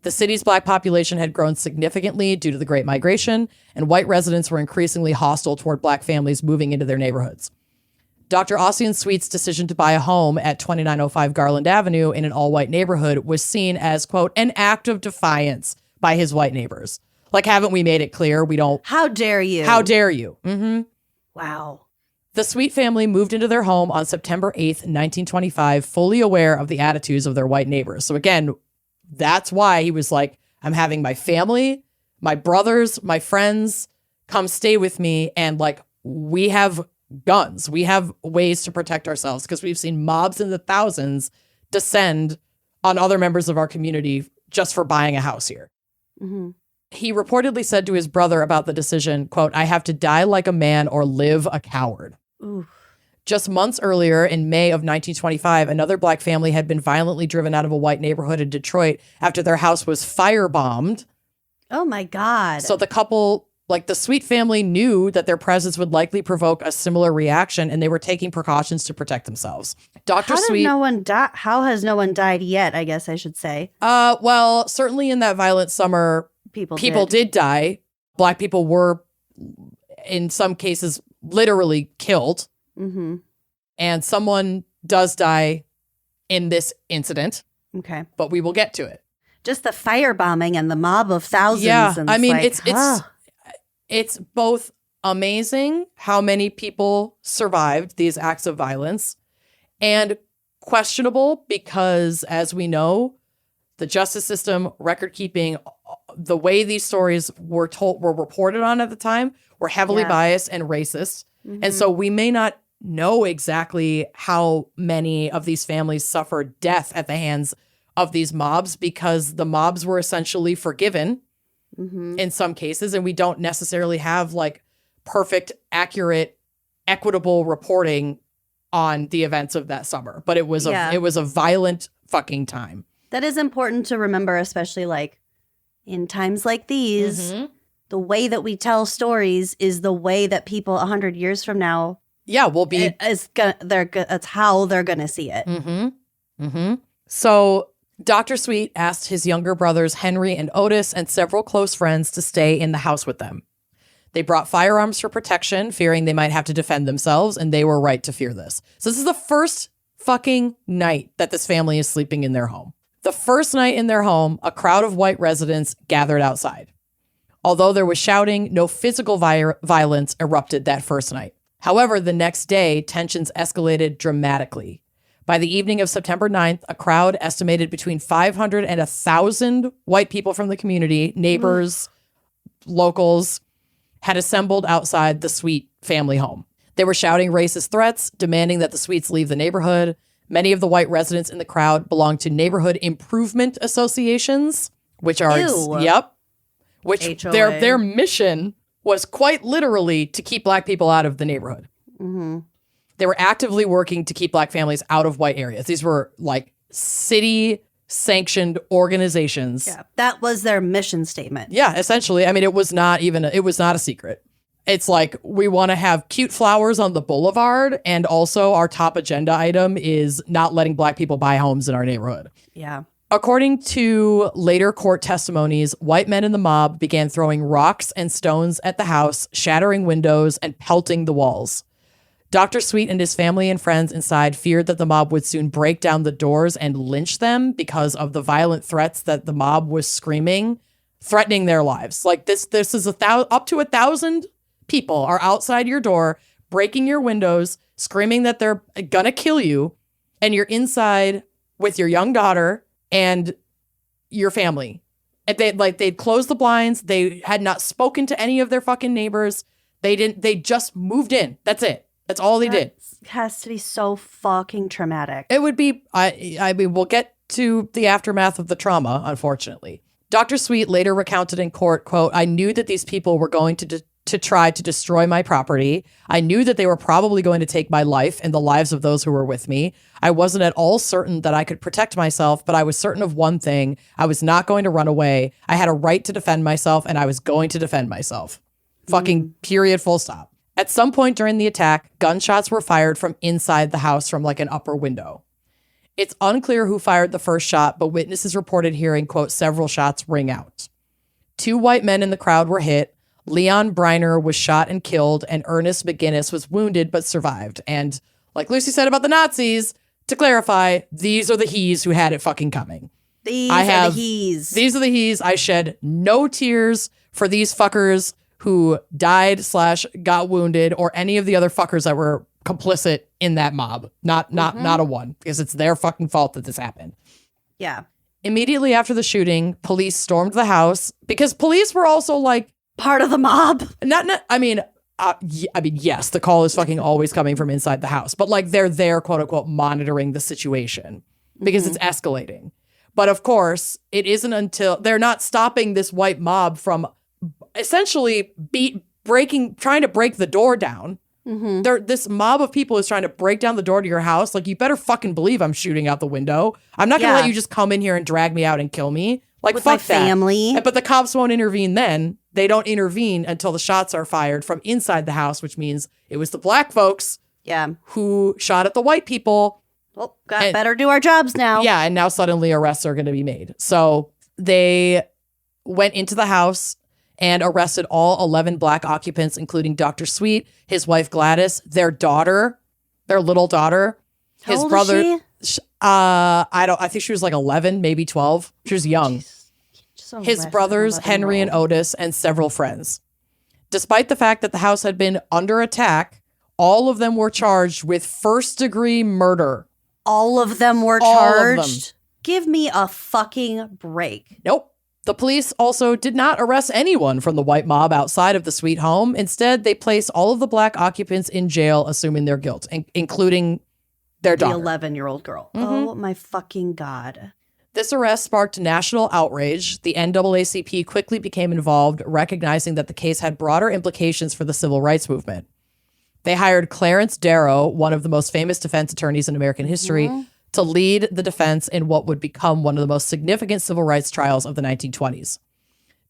The city's Black population had grown significantly due to the Great Migration, and white residents were increasingly hostile toward Black families moving into their neighborhoods. Dr. Ossian Sweet's decision to buy a home at 2905 Garland Avenue in an all-white neighborhood was seen as, quote, an act of defiance by his white neighbors. Like, haven't we made it clear we don't... How dare you? How dare you? Mm-hmm. Wow. The Sweet family moved into their home on September 8th, 1925, fully aware of the attitudes of their white neighbors. So again, that's why he was like, I'm having my family, my brothers, my friends come stay with me. And like, we have guns. We have ways to protect ourselves because we've seen mobs in the thousands descend on other members of our community just for buying a house here. Mm-hmm. He reportedly said to his brother about the decision, quote, I have to die like a man or live a coward. Ooh. Just months earlier, in May of 1925, another Black family had been violently driven out of a white neighborhood in Detroit after their house was firebombed. Oh, my God. So the couple, like the Sweet family, knew that their presence would likely provoke a similar reaction, and they were taking precautions to protect themselves. Dr. Sweet... How has no one died yet, I guess I should say? Well, certainly in that violent summer, people did die. Black people were, in some cases, literally killed. Mm-hmm. And someone does die in this incident. Okay. But we will get to it. Just the firebombing and the mob of thousands. Yeah, and I mean, it's both amazing how many people survived these acts of violence and questionable because, as we know, the justice system, record keeping, the way these stories were reported on at the time were heavily biased and racist. Mm-hmm. And so we may not know exactly how many of these families suffered death at the hands of these mobs because the mobs were essentially forgiven in some cases. And we don't necessarily have like perfect, accurate, equitable reporting on the events of that summer. But it was a violent fucking time. That is important to remember, especially like in times like these. Mm-hmm. The way that we tell stories is the way that people 100 years from now will be. That's how they're going to see it. Mm-hmm. Mm-hmm. So Dr. Sweet asked his younger brothers, Henry and Otis, and several close friends to stay in the house with them. They brought firearms for protection, fearing they might have to defend themselves, and they were right to fear this. So this is the first fucking night that this family is sleeping in their home. The first night in their home, a crowd of white residents gathered outside. Although there was shouting, no physical violence erupted that first night. However, the next day, tensions escalated dramatically. By the evening of September 9th, a crowd estimated between 500 and 1,000 white people from the community, neighbors, locals, had assembled outside the Sweet family home. They were shouting racist threats, demanding that the Sweets leave the neighborhood. Many of the white residents in the crowd belonged to neighborhood improvement associations, which are which HOA. their mission was quite literally to keep black people out of the neighborhood. Mm-hmm. They were actively working to keep black families out of white areas. These were like city sanctioned organizations. Yeah, that was their mission statement. Yeah, essentially. I mean, it was not a secret. It's like, we want to have cute flowers on the boulevard, and also our top agenda item is not letting black people buy homes in our neighborhood. Yeah. According to later court testimonies, white men in the mob began throwing rocks and stones at the house, shattering windows, and pelting the walls. Dr. Sweet and his family and friends inside feared that the mob would soon break down the doors and lynch them because of the violent threats that the mob was screaming, threatening their lives. Like, this is up to 1,000 people are outside your door, breaking your windows, screaming that they're gonna kill you, and you're inside with your young daughter and your family. And they'd closed the blinds. They had not spoken to any of their fucking neighbors. They just moved in. That's it. That's all they did. It has to be so fucking traumatic. It would be, I mean, we'll get to the aftermath of the trauma, unfortunately. Dr. Sweet later recounted in court, quote, "I knew that these people were going to try to destroy my property. I knew that they were probably going to take my life and the lives of those who were with me. I wasn't at all certain that I could protect myself, but I was certain of one thing. I was not going to run away. I had a right to defend myself, and I was going to defend myself." Fucking period, full stop. At some point during the attack, gunshots were fired from inside the house from like an upper window. It's unclear who fired the first shot, but witnesses reported hearing, quote, several shots ring out. 2 white men in the crowd were hit. Leon Briner was shot and killed, and Ernest McGinnis was wounded but survived. And like Lucy said about the Nazis, to clarify, these are the he's who had it fucking coming. These are the he's. I shed no tears for these fuckers who died / got wounded, or any of the other fuckers that were complicit in that mob. Not a one, because it's their fucking fault that this happened. Yeah. Immediately after the shooting, police stormed the house because police were also like part of the mob. Yes, the call is fucking always coming from inside the house, but like they're there, quote unquote, monitoring the situation because it's escalating. But of course, it isn't until they're not stopping this white mob from essentially trying to break the door down. This mob of people is trying to break down the door to your house. Like, you better fucking believe I'm shooting out the window. I'm not gonna let you just come in here and drag me out and kill me. Like, with fuck my family. that. But the cops won't intervene then. They don't intervene until the shots are fired from inside the house, which means it was the black folks who shot at the white people. Well, better do our jobs now. Yeah, and now suddenly arrests are going to be made. So they went into the house and arrested all 11 black occupants, including Dr. Sweet, his wife Gladys, their little daughter, How old is she? I think she was like 11, maybe 12. She was young. His brothers, Henry and Otis, and several friends. Despite the fact that the house had been under attack, all of them were charged with first-degree murder. All of them were charged? Give me a fucking break. Nope. The police also did not arrest anyone from the white mob outside of the Sweet home. Instead, they placed all of the black occupants in jail, assuming their guilt, including their daughter. The 11-year-old girl. Oh, my fucking God. This arrest sparked national outrage. The NAACP quickly became involved, recognizing that the case had broader implications for the civil rights movement. They hired Clarence Darrow, one of the most famous defense attorneys in American history, to lead the defense in what would become one of the most significant civil rights trials of the 1920s.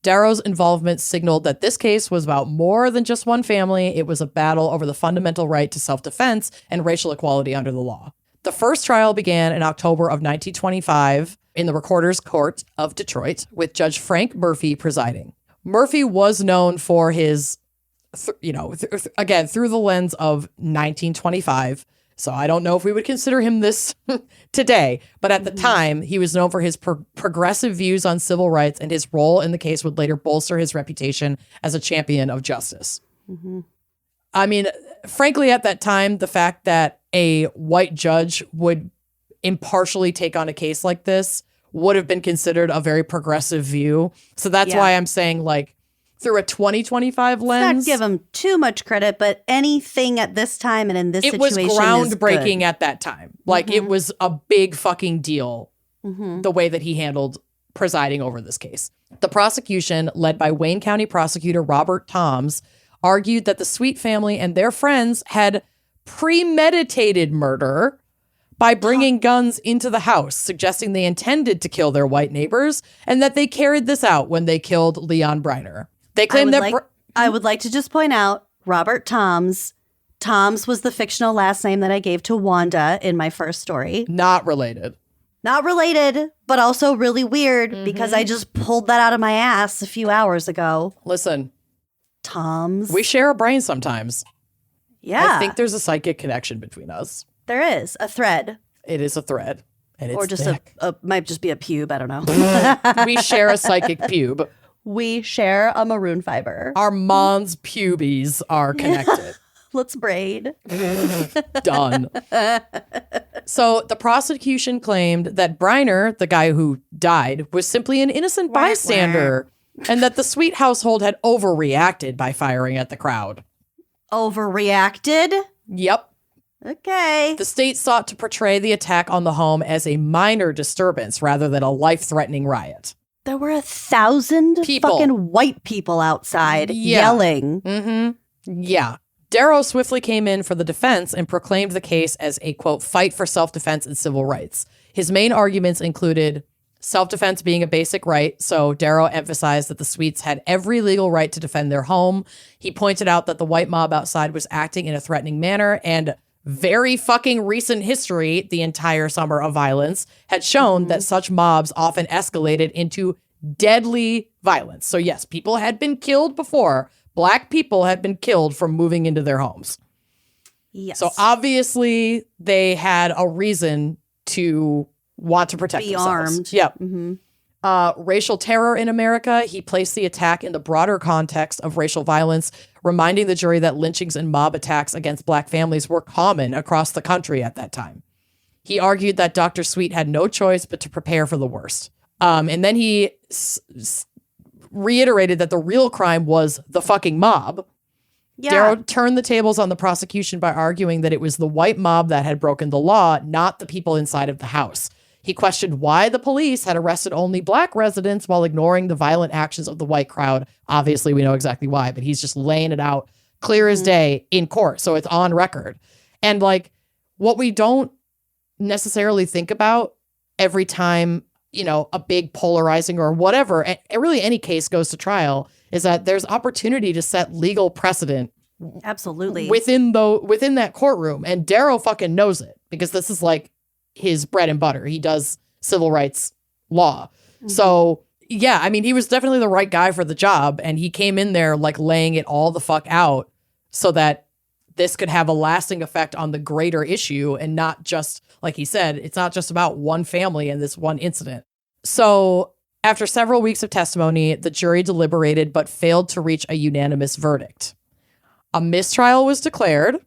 Darrow's involvement signaled that this case was about more than just one family. It was a battle over the fundamental right to self-defense and racial equality under the law. The first trial began in October of 1925 in the Recorder's Court of Detroit, with Judge Frank Murphy presiding. Murphy was known for his, again, through the lens of 1925. So I don't know if we would consider him this today, but at the time, he was known for his progressive views on civil rights, and his role in the case would later bolster his reputation as a champion of justice. I mean, frankly, at that time, the fact that a white judge would impartially take on a case like this would have been considered a very progressive view. So that's why I'm saying, like, through a 2025 lens. Not give him too much credit, but anything at this time and in this situation it was groundbreaking at that time. Like, it was a big fucking deal, the way that he handled presiding over this case. The prosecution, led by Wayne County prosecutor Robert Toms, argued that the Sweet family and their friends had premeditated murder by bringing guns into the house, suggesting they intended to kill their white neighbors and that they carried this out when they killed Leon Briner. They claimed I would like to just point out Robert Toms. Toms was the fictional last name that I gave to Wanda in my first story. Not related. Not related, but also really weird because I just pulled that out of my ass a few hours ago. Listen. Toms. We share a brain sometimes. Yeah. I think there's a psychic connection between us. There is a thread. It is a thread. And it's or just thick. might just be a pube. I don't know. We share a psychic pube. We share a maroon fiber. Our mons pubies are connected. Let's braid. Done. So the prosecution claimed that Briner, the guy who died, was simply an innocent bystander and that the Sweet household had overreacted by firing at the crowd. Overreacted? Yep. Okay. The state sought to portray the attack on the home as a minor disturbance rather than a life-threatening riot. There were 1,000 fucking white people outside yelling. Yeah. Darrow swiftly came in for the defense and proclaimed the case as a, quote, fight for self-defense and civil rights. His main arguments included self-defense being a basic right, so Darrow emphasized that the Sweets had every legal right to defend their home. He pointed out that the white mob outside was acting in a threatening manner, and very fucking recent history, the entire summer of violence, had shown that such mobs often escalated into deadly violence. So yes, people had been killed before. Black people had been killed from moving into their homes. Yes. So obviously they had a reason to want to protect themselves. Armed. Yep. Racial terror in America. He placed the attack in the broader context of racial violence, reminding the jury that lynchings and mob attacks against Black families were common across the country at that time. He argued that Dr. Sweet had no choice but to prepare for the worst. And then he reiterated that the real crime was the fucking mob. Yeah. Darrow turned the tables on the prosecution by arguing that it was the white mob that had broken the law, not the people inside of the house. He questioned why the police had arrested only Black residents while ignoring the violent actions of the white crowd. Obviously, we know exactly why, but he's just laying it out clear as day in court. So it's on record. And like what we don't necessarily think about every time, you know, a big polarizing or whatever, really any case goes to trial, is that there's opportunity to set legal precedent. Absolutely. Within that courtroom. And Darrow fucking knows it because this is like his bread and butter. He does civil rights law. So yeah, I mean, he was definitely the right guy for the job. And he came in there like laying it all the fuck out so that this could have a lasting effect on the greater issue and not just, like he said, it's not just about one family and this one incident. So after several weeks of testimony, the jury deliberated but failed to reach a unanimous verdict. A mistrial was declared,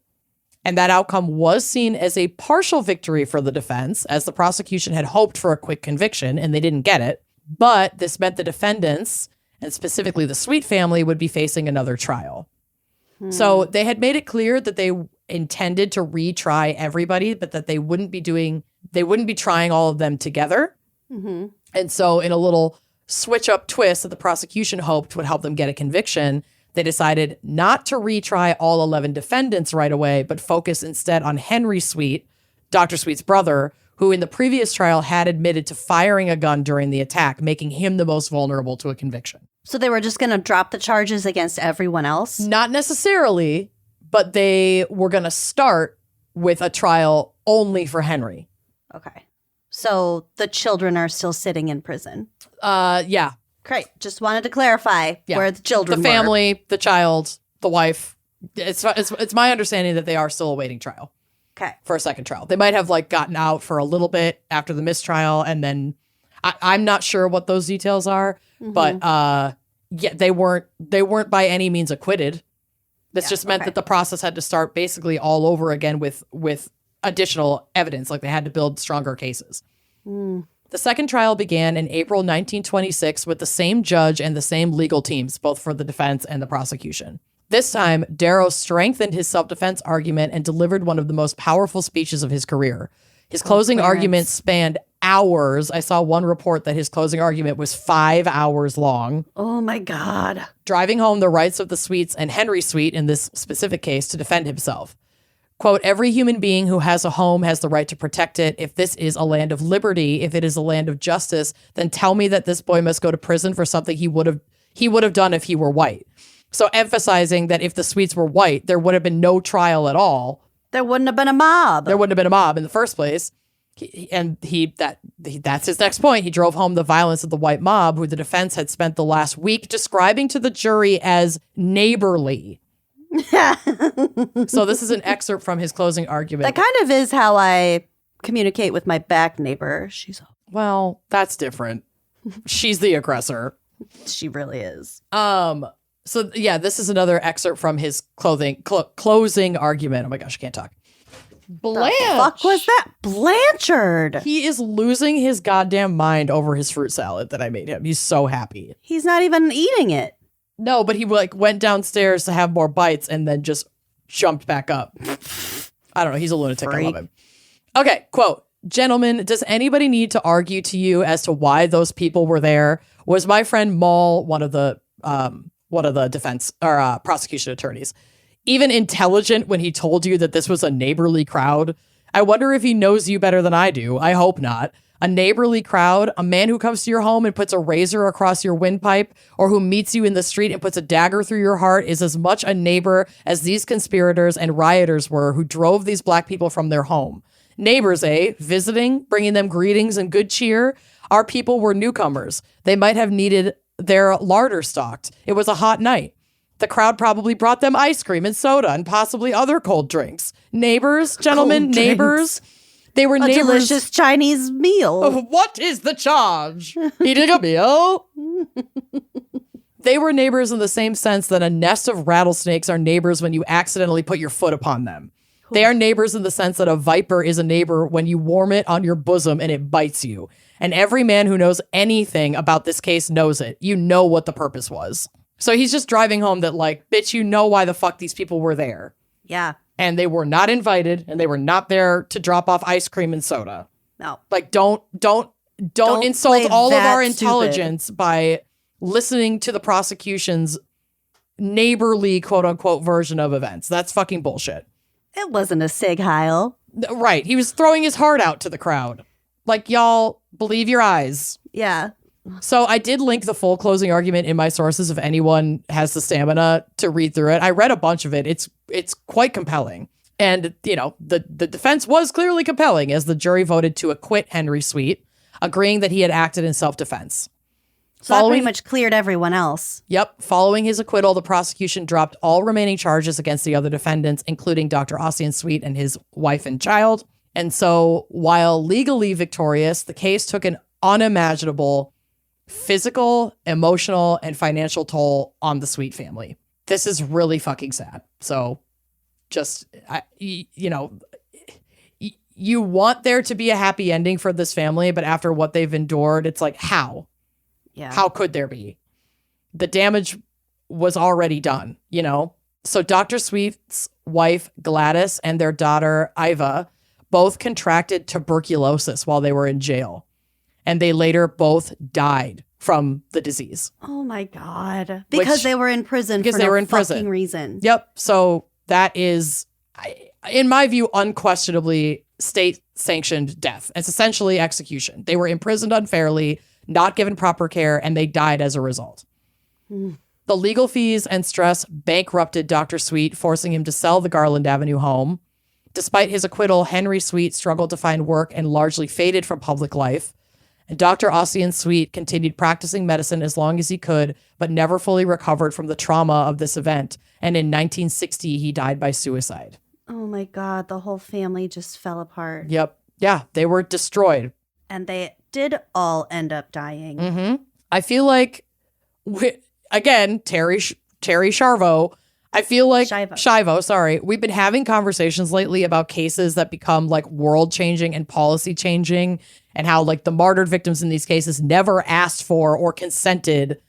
and that outcome was seen as a partial victory for the defense, as the prosecution had hoped for a quick conviction, and they didn't get it. But this meant the defendants, and specifically the Sweet family, would be facing another trial. So they had made it clear that they intended to retry everybody, but that they wouldn't be trying all of them together. And so in a little switch up twist that the prosecution hoped would help them get a conviction, they decided not to retry all 11 defendants right away, but focus instead on Henry Sweet, Dr. Sweet's brother, who in the previous trial had admitted to firing a gun during the attack, making him the most vulnerable to a conviction. So they were just going to drop the charges against everyone else? Not necessarily, but they were going to start with a trial only for Henry. Okay. So the children are still sitting in prison? Yeah. Great. Just wanted to clarify where the children were. The family, the child, the wife. It's my understanding that they are still awaiting trial. Okay. For a second trial. They might have like gotten out for a little bit after the mistrial, and then I'm not sure what those details are, but yeah, they weren't by any means acquitted. This just meant that the process had to start basically all over again with additional evidence. Like they had to build stronger cases. The second trial began in April 1926 with the same judge and the same legal teams, both for the defense and the prosecution. This time, Darrow strengthened his self-defense argument and delivered one of the most powerful speeches of his career. His closing argument spanned hours. I saw one report that his closing argument was 5 hours long. Oh my God. Driving home the rights of the Sweets and Henry Sweet in this specific case to defend himself. Quote, every human being who has a home has the right to protect it. If this is a land of liberty, if it is a land of justice, then tell me that this boy must go to prison for something he would have done if he were white. So emphasizing that if the Sweets were white, there would have been no trial at all. There wouldn't have been a mob. There wouldn't have been a mob in the first place. That's his next point. He drove home the violence of the white mob, who the defense had spent the last week describing to the jury as neighborly. So this is an excerpt from his closing argument. That kind of is how I communicate with my back neighbor. Well, that's different. She's the aggressor. She really is. So yeah, this is another excerpt from his closing argument. Oh my gosh, I can't talk. Blanche. The fuck was that? Blanchard. He is losing his goddamn mind over his fruit salad that I made him. He's so happy. He's not even eating it. No, but he went downstairs to have more bites and then just jumped back up. I don't know. He's a lunatic. Freak. I love him. Okay, quote. Gentlemen, does anybody need to argue to you as to why those people were there? Was my friend Maul, one of the defense or prosecution attorneys, even intelligent when he told you that this was a neighborly crowd? I wonder if he knows you better than I do. I hope not. A neighborly crowd, a man who comes to your home and puts a razor across your windpipe, or who meets you in the street and puts a dagger through your heart, is as much a neighbor as these conspirators and rioters were who drove these black people from their home. Neighbors, eh? Visiting, bringing them greetings and good cheer. Our people were newcomers. They might have needed their larder stocked. It was a hot night. The crowd probably brought them ice cream and soda and possibly other cold drinks. Neighbors, gentlemen, Cold neighbors. They were neighbors. A delicious Chinese meal. What is the charge? Eating a meal? They were neighbors in the same sense that a nest of rattlesnakes are neighbors when you accidentally put your foot upon them. They are neighbors in the sense that a viper is a neighbor when you warm it on your bosom and it bites you. And every man who knows anything about this case knows it. You know what the purpose was. So he's just driving home that, like, bitch, you know why the fuck these people were there. Yeah. And they were not invited, and they were not there to drop off ice cream and soda. No. Like, don't insult all of our intelligence by listening to the prosecution's neighborly, quote unquote, version of events. That's fucking bullshit. It wasn't a sig heil. Right. He was throwing his heart out to the crowd. Like, y'all, believe your eyes. Yeah. So I did link the full closing argument in my sources if anyone has the stamina to read through it. I read a bunch of it. It's quite compelling. And, you know, the defense was clearly compelling as the jury voted to acquit Henry Sweet, agreeing that he had acted in self-defense. So that pretty much cleared everyone else. Yep. Following his acquittal, the prosecution dropped all remaining charges against the other defendants, including Dr. Ossian Sweet and his wife and child. And so while legally victorious, the case took an unimaginable physical, emotional, and financial toll on the Sweet family. This is really fucking sad. So just, you know, you want there to be a happy ending for this family, but after what they've endured, it's like, how? Yeah. How could there be? The damage was already done, you know? So Dr. Sweet's wife, Gladys, and their daughter, Iva, both contracted tuberculosis while they were in jail. And they later both died from the disease. Oh my God. Because they were in prison for no fucking reason. Yep. So that is, in my view, unquestionably state-sanctioned death. It's essentially execution. They were imprisoned unfairly, not given proper care, and they died as a result. The legal fees and stress bankrupted Dr. Sweet, forcing him to sell the Garland Avenue home. Despite his acquittal, Henry Sweet struggled to find work and largely faded from public life. And Dr. Ossian Sweet continued practicing medicine as long as he could, but never fully recovered from the trauma of this event. And in 1960, he died by suicide. Oh my God, the whole family just fell apart. Yep. Yeah, they were destroyed. And they did all end up dying. Mm-hmm. I feel like, again, Terry Charvo, I feel like Shivo. Sorry. We've been having conversations lately about cases that become like world changing and policy changing, and how like the martyred victims in these cases never asked for or consented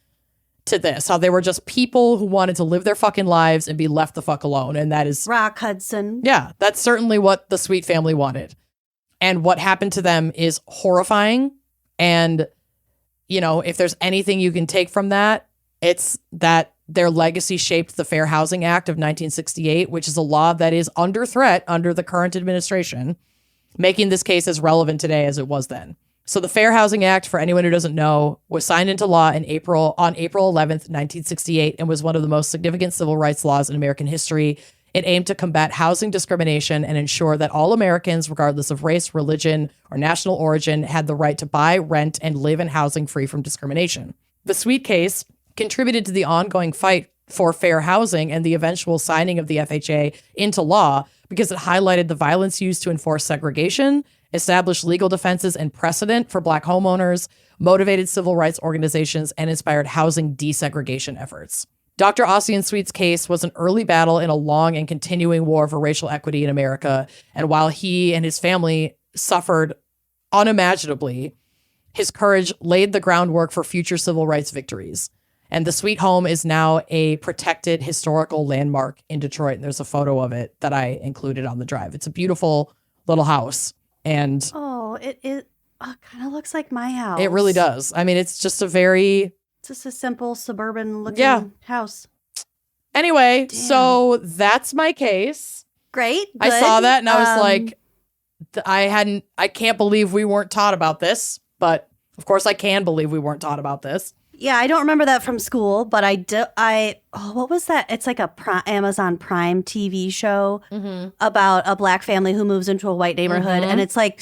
to this. How they were just people who wanted to live their fucking lives and be left the fuck alone. And that is Rock Hudson. Yeah, that's certainly what the Sweet family wanted. And what happened to them is horrifying. And, you know, if there's anything you can take from that, it's that their legacy shaped the Fair Housing Act of 1968, which is a law that is under threat under the current administration, making this case as relevant today as it was then. So the Fair Housing Act, for anyone who doesn't know, was signed into law on April 11th, 1968, and was one of the most significant civil rights laws in American history. It aimed to combat housing discrimination and ensure that all Americans, regardless of race, religion, or national origin, had the right to buy, rent, and live in housing free from discrimination. The Sweet case contributed to the ongoing fight for fair housing and the eventual signing of the FHA into law because it highlighted the violence used to enforce segregation, established legal defenses and precedent for Black homeowners, motivated civil rights organizations, and inspired housing desegregation efforts. Dr. Ossian Sweet's case was an early battle in a long and continuing war for racial equity in America, and while he and his family suffered unimaginably, his courage laid the groundwork for future civil rights victories. And the Sweet home is now a protected historical landmark in Detroit. And there's a photo of it that I included on the drive. It's a beautiful little house. And it kind of looks like my house. It really does. I mean, it's just a simple suburban looking house. Anyway, so that's my case. Great. Good. I saw that and I was like, I can't believe we weren't taught about this. But of course I can believe we weren't taught about this. Yeah, I don't remember that from school, but what was that? It's like a Amazon Prime TV show about a Black family who moves into a white neighborhood, and it's like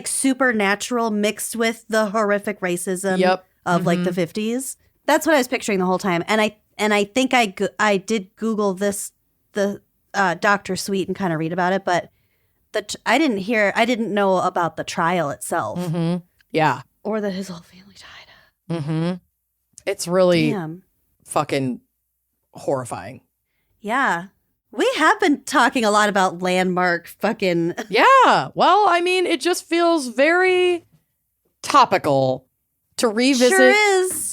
supernatural mixed with the horrific racism of like the 50s. That's what I was picturing the whole time, and I think I did Google the Dr. Sweet and kind of read about it, but I didn't know about the trial itself. Yeah, or that his whole family died. It's really fucking horrifying. Yeah. We have been talking a lot about landmark fucking... Yeah. Well, I mean, it just feels very topical to revisit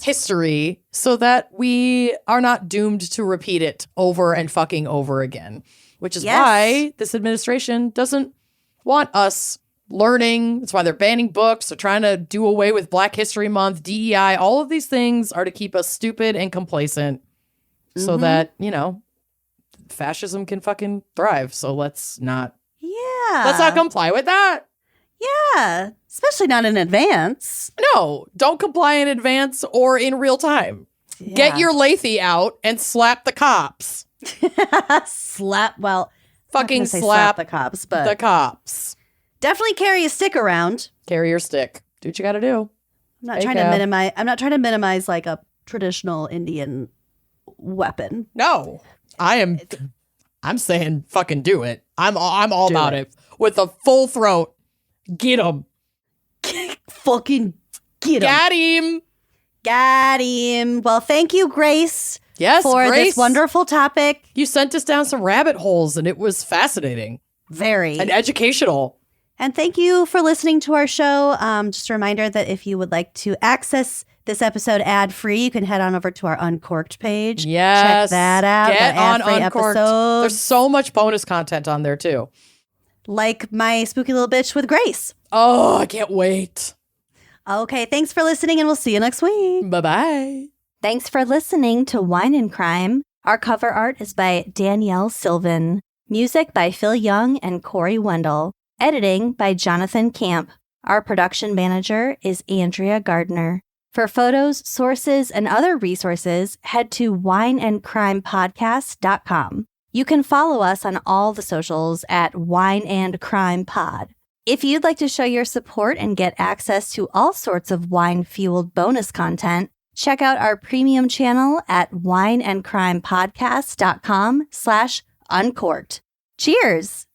history so that we are not doomed to repeat it over and fucking over again, which is why this administration doesn't want us learning. That's why they're banning books. They're trying to do away with Black History Month, DEI. All of these things are to keep us stupid and complacent so that, you know, fascism can fucking thrive. So let's not comply with that. Yeah. Especially not in advance. No, don't comply in advance or in real time. Yeah. Get your Lathy out and slap the cops. Slap the cops, but the cops. Definitely carry a stick around. Carry your stick. Do what you got to do. I'm not trying to minimize like a traditional Indian weapon. No, I'm saying fucking do it. I'm all about it with a full throat. Get him. Fucking get him. Got him. Well, thank you, Grace. Yes, for Grace, this wonderful topic. You sent us down some rabbit holes, and it was fascinating. Very. And educational. And thank you for listening to our show. Just a reminder that if you would like to access this episode ad-free, you can head on over to our Uncorked page. Yes. Check that out. Get on Uncorked. There's so much bonus content on there, too. Like my spooky little bitch with Grace. Oh, I can't wait. Okay, thanks for listening, and we'll see you next week. Bye-bye. Thanks for listening to Wine and Crime. Our cover art is by Danielle Sylvan. Music by Phil Young and Corey Wendell. Editing by Jonathan Camp. Our production manager is Andrea Gardner. For photos, sources, and other resources, head to wineandcrimepodcast.com. You can follow us on all the socials at Wine and Crime Pod. If you'd like to show your support and get access to all sorts of wine-fueled bonus content, check out our premium channel at wineandcrimepodcast.com/uncorked. Cheers!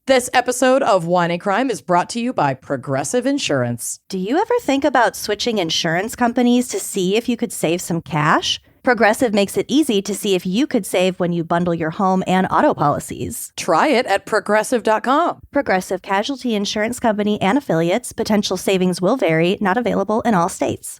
This episode of Wine and Crime is brought to you by Progressive Insurance. Do you ever think about switching insurance companies to see if you could save some cash? Progressive makes it easy to see if you could save when you bundle your home and auto policies. Try it at progressive.com. Progressive Casualty Insurance Company and affiliates. Potential savings will vary, not available in all states.